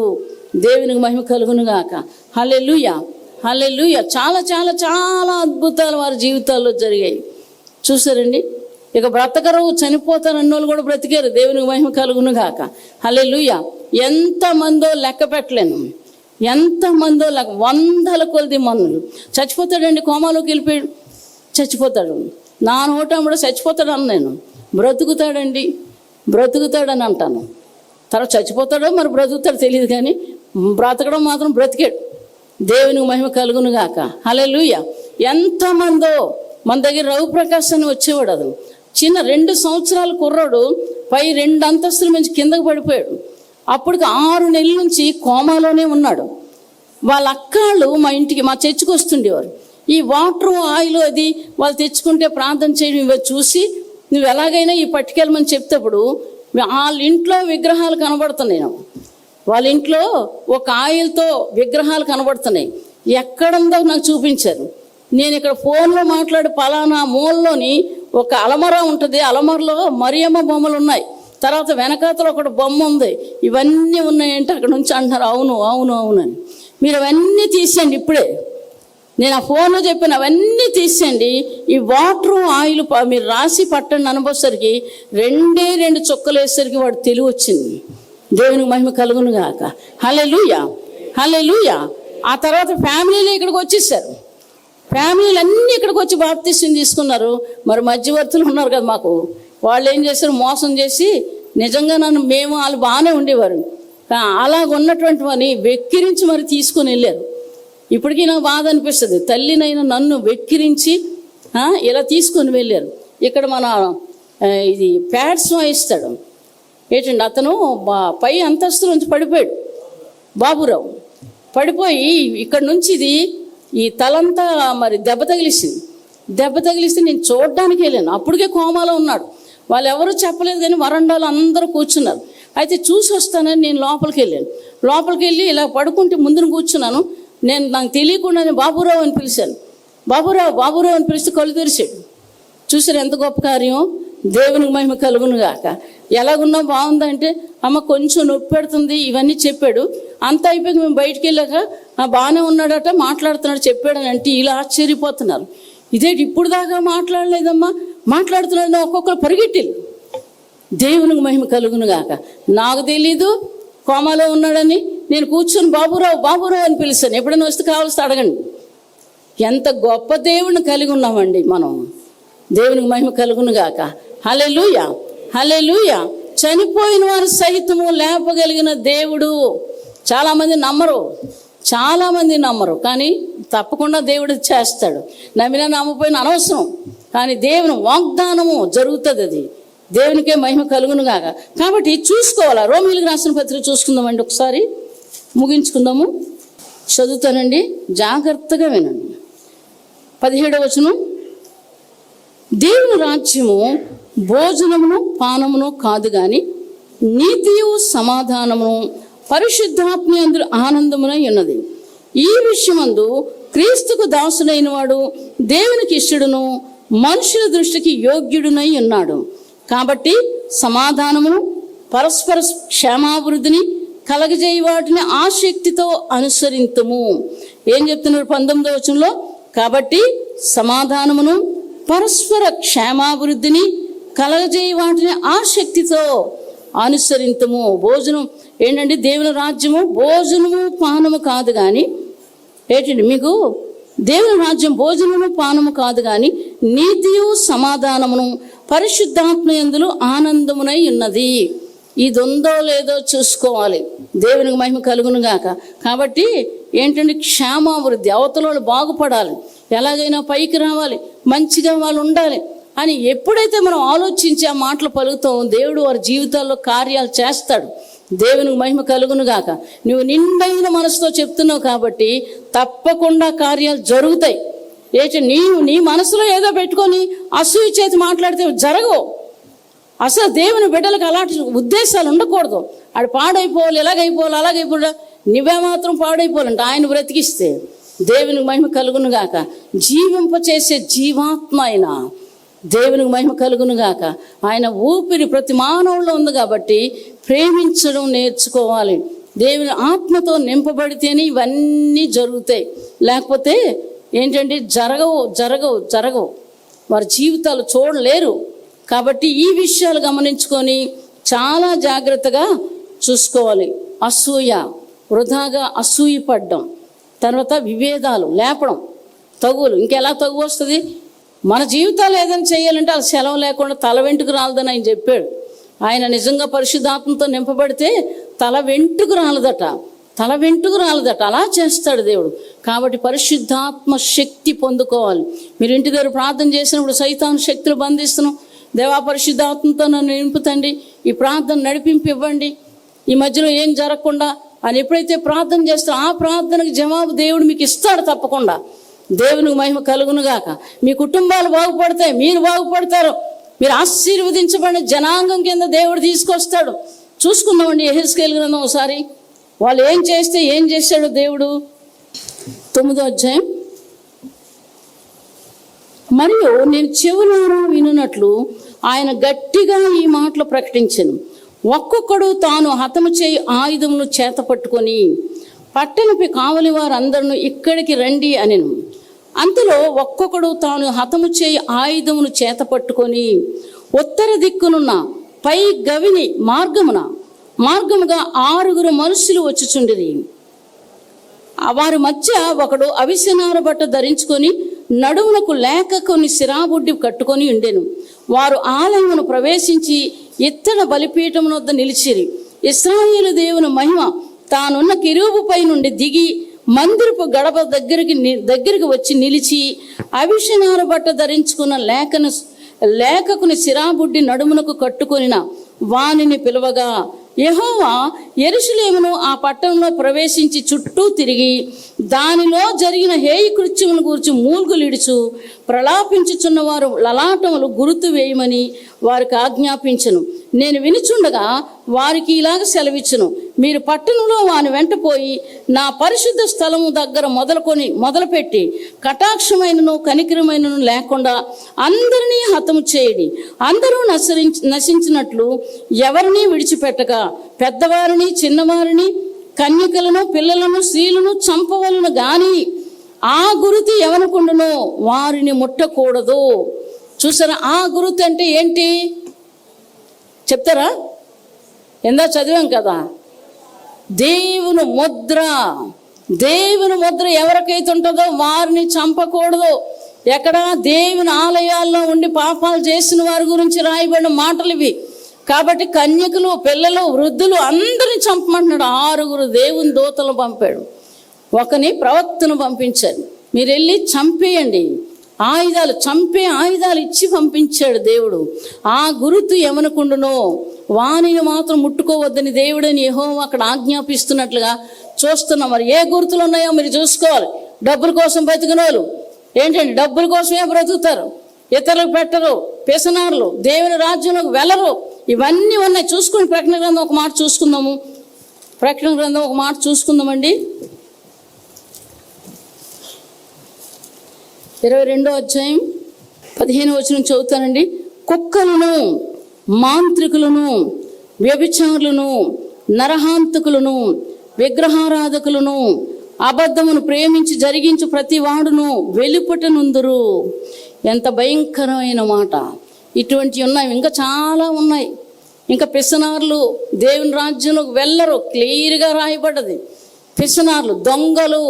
దేవునికి మహిమ కలుగునుగాక. హల్లెలూయా, హల్లెలూయా. చాలా చాలా చాలా అద్భుతాలు వారి జీవితాల్లో జరిగాయి. చూసారండి, ఇక బ్రతకరు, చనిపోతారు అన్నోళ్ళు కూడా బ్రతికారు. దేవునికి మహిమ కలుగునుగాక. హల్లెలూయా. ఎంతమందో లెక్క పెట్టలేను, ఎంతమందో వందల కొలది మందులు. చచ్చిపోతాడండి, కోమాలోకి వెళ్ళిపోయాడు, చచ్చిపోతాడు. నా నోటంబడి చచ్చిపోతాడు అన్న నేను. బ్రతుకుతాడని అంటాను. తర్వాత చచ్చిపోతాడో మరి బ్రతుకుతాడో తెలియదు, కానీ బ్రతకడం మాత్రం బ్రతికాడు. దేవునికి మహిమ కలుగును గాక. హల్లెలూయా. ఎంతమందో మన దగ్గర రవిప్రకాష్ అని వచ్చేవాడు. అది చిన్న 2 సంవత్సరాల కుర్రాడు పై 2 అంతస్తుల నుంచి కిందకు పడిపోయాడు. అప్పటికి 6 నెలల నుంచి కోమాలోనే ఉన్నాడు. వాళ్ళ అక్కాళ్ళు మా చర్చికి వస్తుండేవారు. ఈ వాటర్ ఆయిల్ అది వాళ్ళు తెచ్చుకుంటే ప్రార్థన చేయడం ఇవి చూసి నువ్వు ఎలాగైనా ఈ పట్టుకెళ్ళమని చెప్తేప్పుడు వాళ్ళ ఇంట్లో విగ్రహాలు కనబడుతున్నాయి. వాళ్ళ ఇంట్లో ఒక ఆయిల్తో విగ్రహాలు కనబడుతున్నాయి. ఎక్కడుందో నాకు చూపించారు. నేను ఇక్కడ ఫోన్లో మాట్లాడి పలానా మూలలోని ఒక అలమర ఉంటుంది, అలమరలో మరియమ్మ బొమ్మలు ఉన్నాయి, తర్వాత వెనకాతలో ఒకటి బొమ్మ ఉంది, ఇవన్నీ ఉన్నాయంటే అక్కడ నుంచి అంటున్నారు అవును అవును అవును అని. మీరు అవన్నీ తీసేయండి ఇప్పుడే, నేను ఆ ఫోన్లో చెప్పాను అవన్నీ తీసేయండి, ఈ వాటర్ ఆయిల్ మీరు రాసి పట్టండి అనుభవసరికి 2 చుక్కలు వేసరికి వాడు తెలివి వచ్చింది. దేవునికి మహిమ కలుగును గాక. హల్లెలూయా హల్లెలూయా. ఆ తర్వాత ఫ్యామిలీలు ఇక్కడికి వచ్చేసారు. ఫ్యామిలీలు అన్నీ ఇక్కడికి వచ్చి బాప్తిస్మం తీసుకున్నారు. మరి మధ్యవర్తులు ఉన్నారు కదా మాకు, వాళ్ళు ఏం చేశారు, మోసం చేసి నిజంగా వాళ్ళు బాగానే ఉండేవారు, అలాగ ఉన్నటువంటి వారిని వెక్కిరించి మరి తీసుకొని వెళ్ళారు. ఇప్పటికీ నాకు బాధ అనిపిస్తుంది, తల్లినైనా నన్ను వెక్కిరించి ఇలా తీసుకొని వెళ్ళారు. ఇక్కడ మన ఇది ప్యాడ్స్ వాయిస్తాడు ఏంటండి, అతను పై అంతస్తు నుంచి పడిపోయాడు. బాబురావు పడిపోయి ఇక్కడ నుంచి ఈ తలంతా మరి దెబ్బ తగిలిస్తే నేను చూడడానికి వెళ్ళాను. అప్పటికే కోమాలో ఉన్నాడు. వాళ్ళు ఎవరు చెప్పలేదు కానీ వరండాలో అందరూ కూర్చున్నారు. అయితే చూసి వస్తానని నేను లోపలికి వెళ్ళి ఇలా పడుకుంటే ముందున కూర్చున్నాను. నాకు తెలియకుండానే బాబురావు అని పిలిచాను. బాబురావు అని పిలిస్తే కళ్ళు తెరిచాడు. చూసారు ఎంత గొప్ప కార్యం. దేవునికి మహిమ కలుగును గాక. ఎలాగున్నా బాగుందంటే అమ్మ కొంచెం నొప్పి పెడుతుంది ఇవన్నీ చెప్పాడు. అంత అయిపోయి మేము బయటికి వెళ్ళాక బాగానే ఉన్నాడట, మాట్లాడుతున్నాడు చెప్పాడని అంటే ఇలా ఆశ్చర్యపోతున్నారు. ఇదేంటి ఇప్పుడు దాకా మాట్లాడలేదమ్మా, మాట్లాడుతున్నాడు ఒక్కొక్కరు పరిగెట్టిల్లు. దేవునికి మహిమ కలుగును గాక. నాకు తెలీదు కోమాలో ఉన్నాడని. నేను కూర్చొని బాబురావు అని పిలిచాను. ఎప్పుడైనా వస్తే కావాల్సి అడగండి. ఎంత గొప్ప దేవుని కలిగి ఉన్నామండి మనం. దేవునికి మహిమ కలుగును గాక. హల్లెలూయా హల్లెలూయా. చనిపోయిన వారు సహితము లేపగలిగిన దేవుడు. చాలామంది నమ్మరు కానీ తప్పకుండా దేవుడు చేస్తాడు. నమ్మినా నమ్మపోయిన అనవసరం, కానీ దేవుని వాగ్దానము జరుగుతుంది. అది దేవునికే మహిమ కలుగును గాక. కాబట్టి చూసుకోవాలా. రోమీయులకు రాసిన పత్రిక చూసుకుందామండి, ఒకసారి ముగించుకుందాము. చదువుతానండి, జాగ్రత్తగా వినండి. 17వ వచనం, దేవుని రాజ్యము భోజనమును పానమును కాదు గాని నీతియు సమాధానమును పరిశుద్ధాత్మ యందు ఆనందమునై ఉన్నది. ఈ విషయమందు క్రీస్తుకు దాసుడైన వాడు దేవునికి ఇష్టడును మనుషుల దృష్టికి యోగ్యుడునై ఉన్నాడు. కాబట్టి సమాధానమును పరస్పర క్షేమాభివృద్ధిని కలగజేయ వాటిని ఆసక్తితో అనుసరింతుము. ఏం చెప్తున్నారు 19వ వచనంలో? కాబట్టి సమాధానమును పరస్పర క్షేమాభివృద్ధిని కలగజేయ వాటిని ఆసక్తితో అనుసరింతుము. భోజనం ఏంటంటే దేవుని రాజ్యము భోజనము పానము కాదు కానీ ఏంటండి, మీకు దేవుని రాజ్యం భోజనము పానము కాదు కానీ నీతియు సమాధానమును పరిశుద్ధాత్మ యందు ఆనందమునై ఉన్నది. ఇది ఉందో లేదో చూసుకోవాలి. దేవునికి మహిమ కలుగును గాక. కాబట్టి ఏంటంటే క్షేమాభివృద్ధి, అవతల బాగుపడాలి, ఎలాగైనా పైకి రావాలి, మంచిగా వాళ్ళు ఉండాలి అని ఎప్పుడైతే మనం ఆలోచించి ఆ మాటలు పలుకుతామో దేవుడు వారి జీవితాల్లో కార్యాలు చేస్తాడు. దేవునికి మహిమ కలుగును గాక. నువ్వు నిండైన మనసుతో చెప్తున్నావు కాబట్టి తప్పకుండా కార్యాలు జరుగుతాయి. నీ మనసులో ఏదో పెట్టుకొని అసూయ చేతి మాట్లాడితే జరగవు. అసలు దేవుని బిడ్డలకు అలాంటి ఉద్దేశాలు ఉండకూడదు. ఆడు పాడైపోవాలి, అలాగైపోవాలి, నువ్వే మాత్రం పాడైపోవాలంటే ఆయన బ్రతికిస్తే. దేవునికి మహిమ కలుగును గాక. జీవింపచేసే జీవాత్మ ఆయన. దేవునికి మహిమ కలుగును గాక. ఆయన ఊపిరి ప్రతి మానవుల్లో ఉంది కాబట్టి ప్రేమించడం నేర్చుకోవాలి. దేవుని ఆత్మతో నింపబడితేనే ఇవన్నీ జరుగుతాయి. లేకపోతే ఏంటంటే జరగవు. వారి జీవితాలు చూడలేరు. కాబట్టి ఈ విషయాలు గమనించుకొని చాలా జాగ్రత్తగా చూసుకోవాలి. అసూయ, వృధాగా అసూయ పడ్డం, తర్వాత విభేదాలు లేపడం, తగులు. ఇంకెలా తగు వస్తుంది? మన జీవితాలు ఏదైనా చేయాలంటే అది సెలవు లేకుండా తల వెంట్రుకు రాలదని ఆయన చెప్పాడు. ఆయన నిజంగా పరిశుద్ధాత్మతో నింపబడితే తల వెంట్రుకు రాలదట. తల వెంట్రుకు రాలదట, అలా చేస్తాడు దేవుడు. కాబట్టి పరిశుద్ధాత్మ శక్తి పొందుకోవాలి. మీరు ఇంటి దగ్గర ప్రార్థన చేసినప్పుడు సైతాను శక్తులు బంధిస్తున్నాం. దేవా పరిశుద్ధాత్మతో నన్ను నింపుతండి, ఈ ప్రార్థన నడిపింపు ఇవ్వండి, ఈ మధ్యలో ఏం జరగకుండా అని ఎప్పుడైతే ప్రార్థన చేస్తారో ఆ ప్రార్థనకు జవాబు దేవుడు మీకు ఇస్తాడు తప్పకుండా. దేవునికి మహిమ కలుగునుగాక. మీ కుటుంబాలు బాగుపడతాయి, మీరు బాగుపడతారు, మీరు ఆశీర్వదించబడిన జనాంగం కింద దేవుడు తీసుకొస్తాడు. చూసుకుందామండి యెహెజ్కేలు గ్రంథం ఒకసారి. వాళ్ళు ఏం చేశాడు దేవుడు. 9వ అధ్యాయం. మరియు నేను చెవులారా వినున్నట్లు ఆయన గట్టిగా ఈ మాటలు ప్రకటించెను. ఒక్కొక్కడు తాను హతము చేయి ఆయుధమును చేత పట్టుకొని పట్టణపు కావలి వారందరూ ఇక్కడికి రండి అనెను. అంతలో ఒక్కొక్కడు తాను హతము చేయి ఆయుధమును చేత పట్టుకొని ఉత్తర దిక్కునున్న పై గవిని మార్గముగా 6 మనుషులు వచ్చుచుండిరి. వారి మధ్య ఒకడు అవిసెనార బట్ట ధరించుకొని నడుమునకు లేక కొన్ని సిరాబుడ్డి కట్టుకొని ఉండెను. వారు ఆలయమును ప్రవేశించి ఎత్తన బలిపీఠం వద్ద నిలిచిరి. ఇశ్రాయేలు దేవుని మహిమ తానున్న కిరూబుపై నుండి దిగి మందిరపు గడప దగ్గరికి వచ్చి నిలిచి అవిసెనార బట్ట ధరించుకున్న లేఖకుని సిరాబుడ్డి నడుమునకు కట్టుకొనిన వానిని పిలువగా యెహోవా యెరూషలేమును ఆ పట్టణంలో ప్రవేశించి చుట్టూ తిరిగి దానిలో జరిగిన హేయ కృత్యమును గూర్చి మూల్గులిడుచు ప్రలాపించుచున్న వారు లలాటములు గుర్తు వేయమని వారికి ఆజ్ఞాపించను. నేను వినుచుండగా వారికి ఇలాగ సెలవిచ్చును, మీరు పట్టణంలో వాని వెంట పోయి నా పరిశుద్ధ స్థలము దగ్గర మొదలుపెట్టి కటాక్షమైనను కనికరమైనను లేకుండా అందరినీ హతము చేయడి. అందరూ నశించినట్లు ఎవరినీ విడిచిపెట్టక పెద్దవారిని చిన్నవారిని కన్యకలను పిల్లలను స్త్రీలను చంపవలను గాని ఆ గురుతి ఎవరికుండునో వారిని ముట్టకూడదు. చూసారా, ఆ గురుతి అంటే ఏంటి చెప్తారా? ఎందా చదివాం కదా, దేవుని ముద్ర. దేవుని ముద్ర ఎవరికైతే ఉంటుందో వారిని చంపకూడదు. ఎక్కడ? దేవుని ఆలయాల్లో ఉండి పాపాలు చేసిన వారి గురించి రాయబడిన మాటలు ఇవి. కాబట్టి కన్యకులు, పిల్లలు, వృద్ధులు అందరిని చంపమంటున్నాడు. 6 దేవుని దూతలు పంపాడు, ఒకని ప్రవక్తను పంపించాడు. మీరు వెళ్ళి చంపేయండి, చంపే ఆయుధాలు ఇచ్చి పంపించాడు దేవుడు. ఆ గురుతు ఎవనకుండునో వానిని మాత్రం ముట్టుకోవద్దని దేవుడని యెహోవా అక్కడ ఆజ్ఞాపిస్తున్నట్లుగా చూస్తున్నాం. మరి ఏ గుర్తులు ఉన్నాయో మీరు చూసుకోవాలి. డబ్బుల కోసం బతికిన వాళ్ళు ఏంటండి, డబ్బుల కోసమే బ్రతుకుతారు, ఇతరులకు పెట్టరు, పిసనారులు, దేవుని రాజ్యంలోకి వెళ్ళరు. ఇవన్నీ ఉన్నాయి. చూసుకుని ప్రకటన గ్రంథం ఒక మాట చూసుకుందాము. ప్రకటన గ్రంథం ఒక మాట చూసుకుందామండి. 22వ అధ్యాయం 15వ వచనం చదువుతానండి. కుక్కలను, మాంత్రికులను, వ్యభిచారులను, నరహాంతకులను, విగ్రహారాధకులను, అబద్ధమును ప్రేమించి జరిగించు ప్రతి వాడును వెలుపటనుందురు. ఎంత భయంకరమైన మాట. ఇటువంటివి ఉన్నాయి, ఇంకా చాలా ఉన్నాయి. ఇంకా పిసనార్లు దేవుని రాజ్యంలోకి వెళ్ళరు, క్లియర్గా రాయబడ్డది. పిసనార్లు, దొంగలు,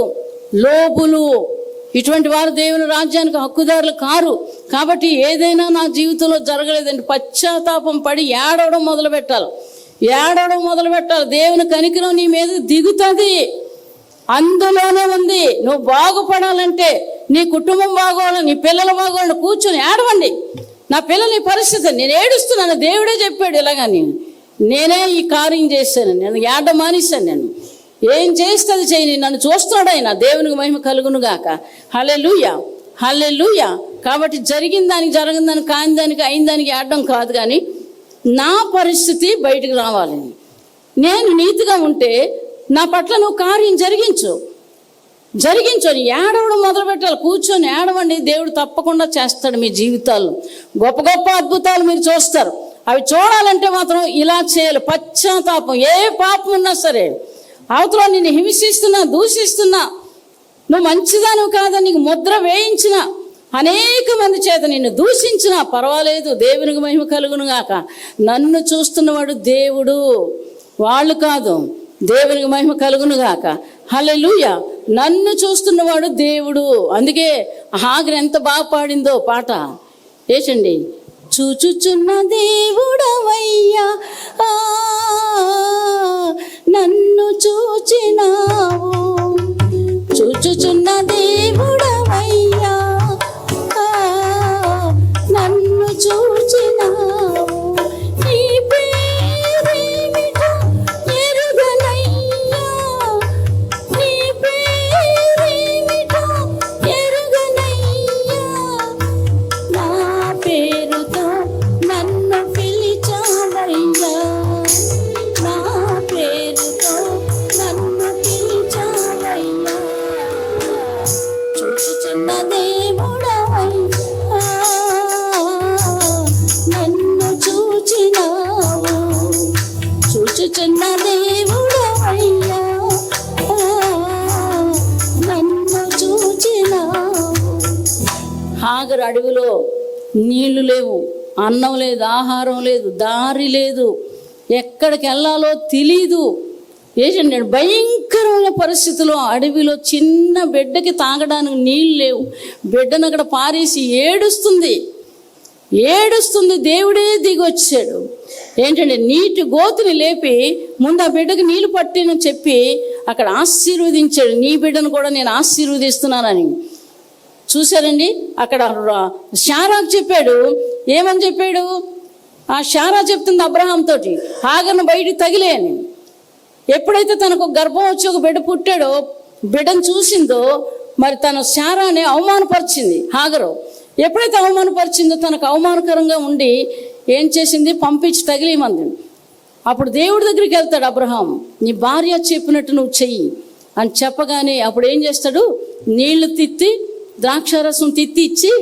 లోబులు, ఇటువంటి వారు దేవుని రాజ్యానికి హక్కుదారులు కారు. కాబట్టి ఏదైనా నా జీవితంలో జరగలేదండి, పశ్చాత్తాపం పడి ఏడవడం మొదలు పెట్టాలి. దేవుని కనికరం నీ మీద దిగుతుంది, అందులోనే ఉంది. నువ్వు బాగుపడాలంటే, నీ కుటుంబం బాగోవాలి, నీ పిల్లలు బాగోవాలి, కూర్చొని ఏడవండి. నా పిల్లల పరిస్థితి, నేను ఏడుస్తున్నాను, దేవుడే చెప్పాడు ఇలాగని. నేనే ఈ కార్యం చేశాను, నేను ఏడ మానేశాను. నేను ఏం చేస్తుంది చేయని, నన్ను చూస్తున్నాడు ఆయన. దేవునికి మహిమ కలుగును గాక. హల్లెలూయా, హల్లెలూయా. కాబట్టి జరిగిన దానికి, జరగిన దానికి, కాని దానికి, అయిన దానికి ఏడడం కాదు, కానీ నా పరిస్థితి బయటకు రావాలి. నేను నీతిగా ఉంటే నా పట్ల నువ్వు కార్యం జరిగించు. ఏడవడం మొదలు పెట్టాలి. కూర్చొని ఏడవండి, దేవుడు తప్పకుండా చేస్తాడు. మీ జీవితాల్లో గొప్ప గొప్ప అద్భుతాలు మీరు చూస్తారు. అవి చూడాలంటే మాత్రం ఇలా చేయాలి. పశ్చాత్తాపం. ఏ పాపం ఉన్నా సరే, అవతల నిన్ను హింసిస్తున్నా, దూషిస్తున్నా, నువ్వు మంచిదాను కాదని నీకు ముద్ర వేయించిన, అనేక మంది చేత నిన్ను దూషించినా పర్వాలేదు, దేవునికి మహిమ కలుగును గాక. నన్ను చూస్తున్నవాడు దేవుడు, వాళ్ళు కాదు. దేవునికి మహిమ కలుగును గాక. హల్లెలూయా. నన్ను చూస్తున్నవాడు దేవుడు. అందుకే హాగర్ ఎంత బాగా పాడిందో పాట. ఏచండి, చూచుచున్న దేవుడవయ్యా, నన్ను చూచిన వెళ్ళిపోయారు. అడవిలో నీళ్లు లేవు, అన్నం లేదు, ఆహారం లేదు, దారి లేదు, ఎక్కడికి వెళ్ళాలో తెలీదు. ఏంటంటే భయంకరమైన పరిస్థితిలో అడవిలో చిన్న బిడ్డకి తాగడానికి నీళ్ళు లేవు. బిడ్డను అక్కడ పారేసి ఏడుస్తుంది. దేవుడే దిగి వచ్చాడు. ఏంటంటే నీటి గోతుని లేపి ముందు ఆ బిడ్డకి నీళ్లు పట్టినని చెప్పి అక్కడ ఆశీర్వదించాడు. నీ బిడ్డను కూడా నేను ఆశీర్వదిస్తున్నానని. చూశారండి, అక్కడ శారాకు చెప్పాడు. ఏమని చెప్పాడు? ఆ శారా చెప్తుంది అబ్రహాం తోటి, హాగర్ను బయటికి తగిలే అని. ఎప్పుడైతే తనకు గర్భం వచ్చి ఒక బిడ్డ పుట్టాడో, బిడ్డను చూసిందో, మరి తన శారాని అవమానపరిచింది హాగరు. ఎప్పుడైతే అవమానపరిచిందో తనకు అవమానకరంగా ఉండి ఏం చేసింది? పంపించి తగిలేమంది. అప్పుడు దేవుడి దగ్గరికి వెళ్తాడు అబ్రహాం. నీ భార్య చెప్పినట్టు నువ్వు చెయ్యి అని చెప్పగానే అప్పుడు ఏం చేస్తాడు? నీళ్లు తిత్తి ద్రాక్షారసం తిత్తి ఇచ్చి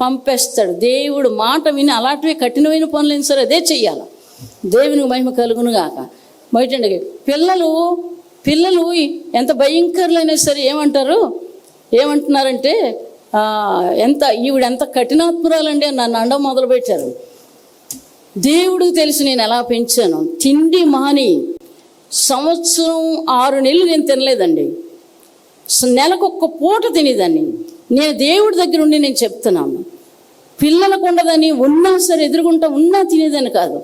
పంపేస్తాడు. దేవుడు మాట విని అలాంటివి కఠినమైన పనులైనా సరే అదే చెయ్యాలి. దేవునికి మహిమ కలుగును గాక. బయటండి పిల్లలు ఎంత భయంకరులైనా సరే ఏమంటున్నారంటే ఈవిడ ఎంత కఠినాత్మురాలండి అని నన్ను అండం మొదలుపెట్టారు. దేవుడికి తెలుసు నేను ఎలా పెంచాను. తిండి మాని సంవత్సరం 6 నెలలు నేను తినలేదండి. నెలకు ఒక్క పూట తినేదాన్ని. నేను దేవుడి దగ్గర ఉండి నేను చెప్తున్నాను, పిల్లలకు ఉండదని ఉన్నా సరే ఎదురుగుంటా ఉన్నా తినేదాన్ని కాదు.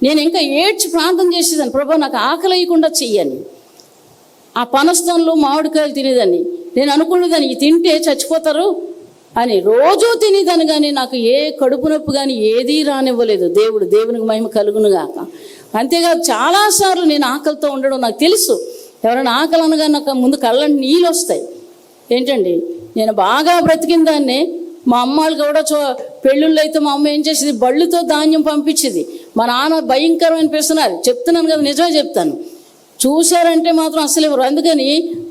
నేను ఇంకా ఏడ్చి ప్రార్థన చేసేదాన్ని, ప్రభా నాకు ఆకలి వేయకుండా చెయ్యని. ఆ పనస్తంలో మామిడికాయలు తినేదాన్ని. నేను అనుకునేదాన్ని ఇది తింటే చచ్చిపోతారు అని రోజూ తినేదాన్ని, కానీ నాకు ఏ కడుపు నొప్పి కానీ ఏదీ రానివ్వలేదు దేవుడు. దేవునికి మహిమ కలుగును గాక. అంతేకాదు చాలాసార్లు నేను ఆకలితో ఉండడం నాకు తెలుసు. ఎవరైనా ఆకలి అనగా నాకు ముందు కళ్ళని నీళ్ళు వస్తాయి. ఏంటండి, నేను బాగా బ్రతికిన దాన్ని. మా అమ్మాళ్ళు కూడా పెళ్ళిళ్ళు అయితే మా అమ్మ ఏం చేసేది? బళ్ళుతో ధాన్యం పంపించేది. మా నాన్న భయంకరమైన పిస్తున్నారు. చెప్తున్నాను కదా, నిజమే చెప్తాను. చూశారంటే మాత్రం అసలు ఎవరు. అందుకని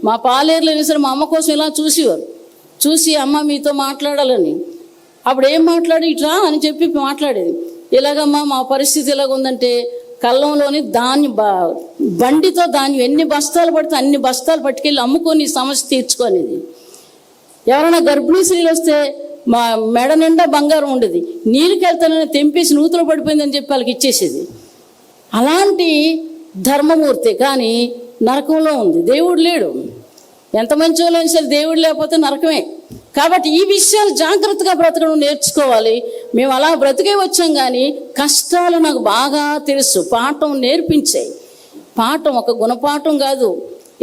మా పాలేరులు అయినా సరే మా అమ్మ కోసం ఇలా చూసేవారు. చూసి అమ్మ మీతో మాట్లాడాలని. అప్పుడు ఏం మాట్లాడి ఇట్రా అని చెప్పి మాట్లాడేది. ఇలాగమ్మా మా పరిస్థితి ఎలాగుందంటే కళ్ళంలోని బండితో ధాన్యం ఎన్ని బస్తాలు పడితే అన్ని బస్తాలు పట్టుకెళ్ళి అమ్ముకొని సమస్య తీర్చుకునేది. ఎవరైనా గర్భిణీ స్త్రీలు వస్తే మా మెడ నిండా బంగారం ఉండేది. నీళ్ళకి వెళ్తానని తెంపేసి నూతులో పడిపోయిందని చెప్పి వాళ్ళకి ఇచ్చేసేది. అలాంటి ధర్మమూర్తి కానీ నరకంలో ఉంది. దేవుడు లేడు. ఎంత మంచి వాళ్ళైనా సరే దేవుడు లేకపోతే నరకమే. కాబట్టి ఈ విషయాలు జాగ్రత్తగా బ్రతకడం నేర్చుకోవాలి. మేము అలా బ్రతికే వచ్చాం, కానీ కష్టాలు నాకు బాగా తెలుసు. పాఠం నేర్పించాయి. పాఠం ఒక గుణపాఠం కాదు,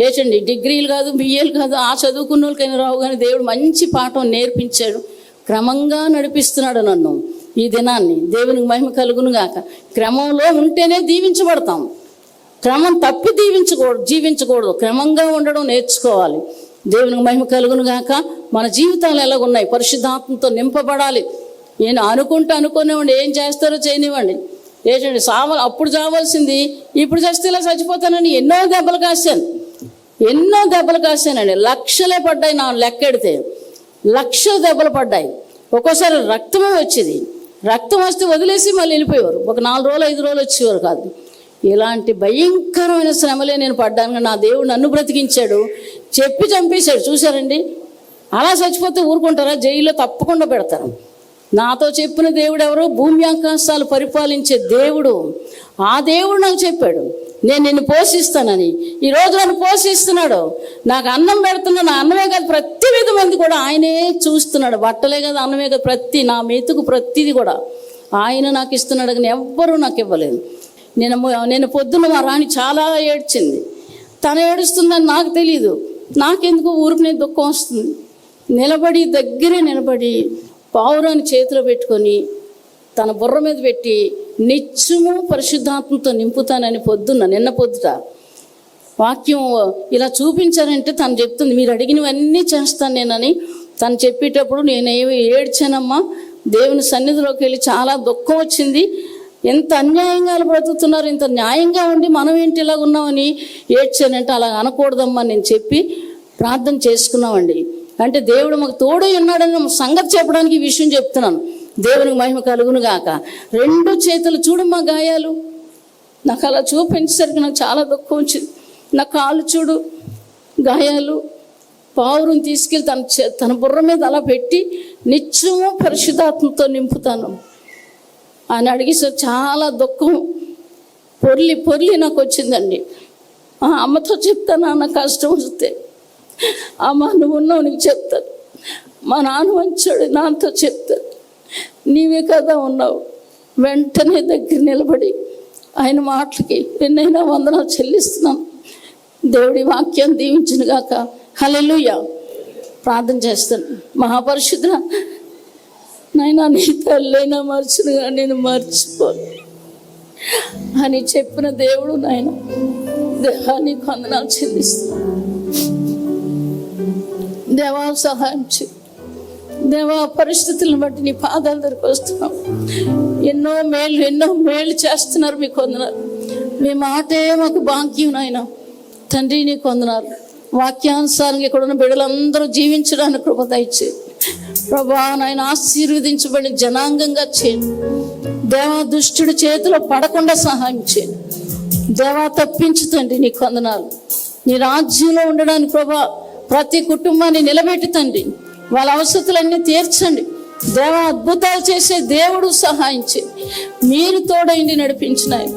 ఏచండి డిగ్రీలు కాదు, బిఏలు కాదు, ఆ చదువుకున్న వాళ్ళకైనా రావు, కానీ దేవుడు మంచి పాఠం నేర్పించాడు. క్రమంగా నడిపిస్తున్నాడు నన్ను ఈ దినాన్ని. దేవునికి మహిమ కలుగును గాక. క్రమంలో ఉంటేనే దీవించబడతాం. క్రమం తప్పి జీవించకూడదు. క్రమంగా ఉండడం నేర్చుకోవాలి. దేవునికి మహిమ కలుగును గాక. మన జీవితాలు ఎలాగున్నాయి? పరిశుద్ధాత్మతో నింపబడాలి. నేను అనుకునేవాడిని, ఏం చేస్తారో చేయనివ్వండి. ఏంటండి అప్పుడు చావాల్సింది ఇప్పుడు చేస్తే ఇలా చచ్చిపోతానని ఎన్నో దెబ్బలు కాశానండి. లక్షలే పడ్డాయి. నా లెక్కెడితే లక్షల దెబ్బలు పడ్డాయి. ఒక్కోసారి రక్తమే వచ్చేది. రక్తం వస్తే వదిలేసి మళ్ళీ వెళ్ళిపోయేవారు. ఒక 4 రోజులు 5 రోజులు వచ్చేవారు కాదు. ఇలాంటి భయంకరమైన శ్రమలే నేను పడ్డాను. నా దేవుడు నన్ను బ్రతికించాడు. చెప్పి చంపేశాడు. చూశారండి, అలా చచ్చిపోతే ఊరుకుంటారా? జైల్లో తప్పకుండా పెడతారు. నాతో చెప్పిన దేవుడు ఎవరు? భూమి ఆకాశాలు పరిపాలించే దేవుడు. ఆ దేవుడు నాకు చెప్పాడు, నేను నిన్ను పోషిస్తానని. ఈరోజు నన్ను పోషిస్తున్నాడు. నాకు అన్నం పెడుతున్నాడు. నా అన్నమే కాదు, ప్రతి విధ మంది కూడా ఆయనే చూస్తున్నాడు. బట్టలే కాదు, అన్నమే కాదు, నా మెతుకు ప్రతిది కూడా ఆయన నాకు ఇస్తున్నాడు. కానీ ఎవ్వరూ నాకు ఇవ్వలేదు. నేను పొద్దున్న మా రాణి చాలా ఏడ్చింది. తను ఏడుస్తుందని నాకు తెలియదు. నాకెందుకు ఊరికి దుఃఖం వస్తుంది. దగ్గరే నిలబడి పావురాన్ని చేతిలో పెట్టుకొని తన బుర్ర మీద పెట్టి నిత్యము పరిశుద్ధాత్మతో నింపుతానని నిన్న పొద్దుట వాక్యం ఇలా చూపించారంటే తను చెప్తుంది, మీరు అడిగినవన్నీ చేస్తాను నేనని. తను చెప్పేటప్పుడు నేనేమి ఏడ్చానమ్మా. దేవుని సన్నిధిలోకి వెళ్ళి చాలా దుఃఖం వచ్చింది. ఎంత అన్యాయంగా బ్రతుకుతున్నారు, ఇంత న్యాయంగా ఉండి మనం ఏంటి ఇలాగ ఉన్నామని ఏడ్చానంటే అలా అనకూడదమ్మా నేను చెప్పి ప్రార్థన చేసుకున్నామండి. అంటే దేవుడు మాకు తోడై ఉన్నాడని సంగతి చెప్పడానికి ఈ విషయం చెప్తున్నాను. దేవునికి మహిమ కలుగును గాక. 2 చేతులు చూడమ్మా గాయాలు. నాకు అలా చూపించేసరికి నాకు చాలా దుఃఖం వచ్చింది. నా కాళ్ళు చూడు గాయాలు. పావురం తీసుకెళ్ళి తన బుర్ర మీద అలా పెట్టి నిత్యము పరిశుద్ధాత్మతో నింపుతాను అని అడిగేసారు. చాలా దుఃఖం పొర్లి నాకు వచ్చిందండి. అమ్మతో చెప్తాను, అన్న కష్టం వస్తే, అమ్మ నువ్వు ఉన్నావు నీకు చెప్తాను. మా నాన్న వచ్చాడు, నాన్నతో చెప్తాను, నీవే కదా ఉన్నావు. వెంటనే దగ్గర నిలబడి ఆయన మాటలకి ఎన్నైనా వందనాలు చెల్లిస్తున్నాను. దేవుడి వాక్యాన్ని దీవించును గాక. హల్లెలూయా. ప్రార్థన చేస్తాను. మహాపరిశుద్ధ నాయనా, నీ తల్లైనా మర్చునుగా నేను మర్చిపోను అని చెప్పిన దేవుడు నాయన, దేహానికి వందనాలు చెల్లిస్తున్నాను. దేవా సహాయం చేయి. దేవా పరిస్థితులను బట్టి నీ పాదాల దగ్గరికి వస్తున్నాం. ఎన్నో మేలు చేస్తున్నారు, మీకు వందనాలు. మీ మాటే మాకు భాగ్యం నాయన. తండ్రి నీకు వందనాలు. వాక్యానుసారంగా ఇక్కడ ఉన్న బిడ్డలందరూ జీవించడానికి కృప దయచేయి ప్రభా. నాయన ఆశీర్వదించబడిన జనాంగంగా చేయండి దేవా. దుష్టుడి చేతిలో పడకుండా సహాయం చేయండి దేవా. తప్పించుతండి నీకు వందనాలు. నీ రాజ్యంలో ఉండడానికి ప్రభా ప్రతి కుటుంబాన్ని నిలబెట్టి తండ్రి, వాళ్ళ అవసరతలన్నీ తీర్చండి దేవా. అద్భుతాలు చేసే దేవుడు సహాయం చేయండి. మీరు తోడైండి నడిపించినాయి,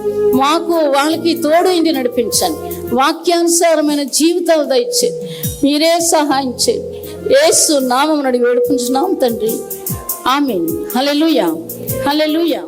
మాకు వాళ్ళకి తోడైండి నడిపించండి. వాక్యానుసారమైన జీవితాలు దయచేయండి. మీరే సహాయం చేయండి. యేసు నామమున అడిగి వేడుకుంటున్నాం తండ్రి. ఆమేన్. హల్లెలూయా, హల్లెలూయా.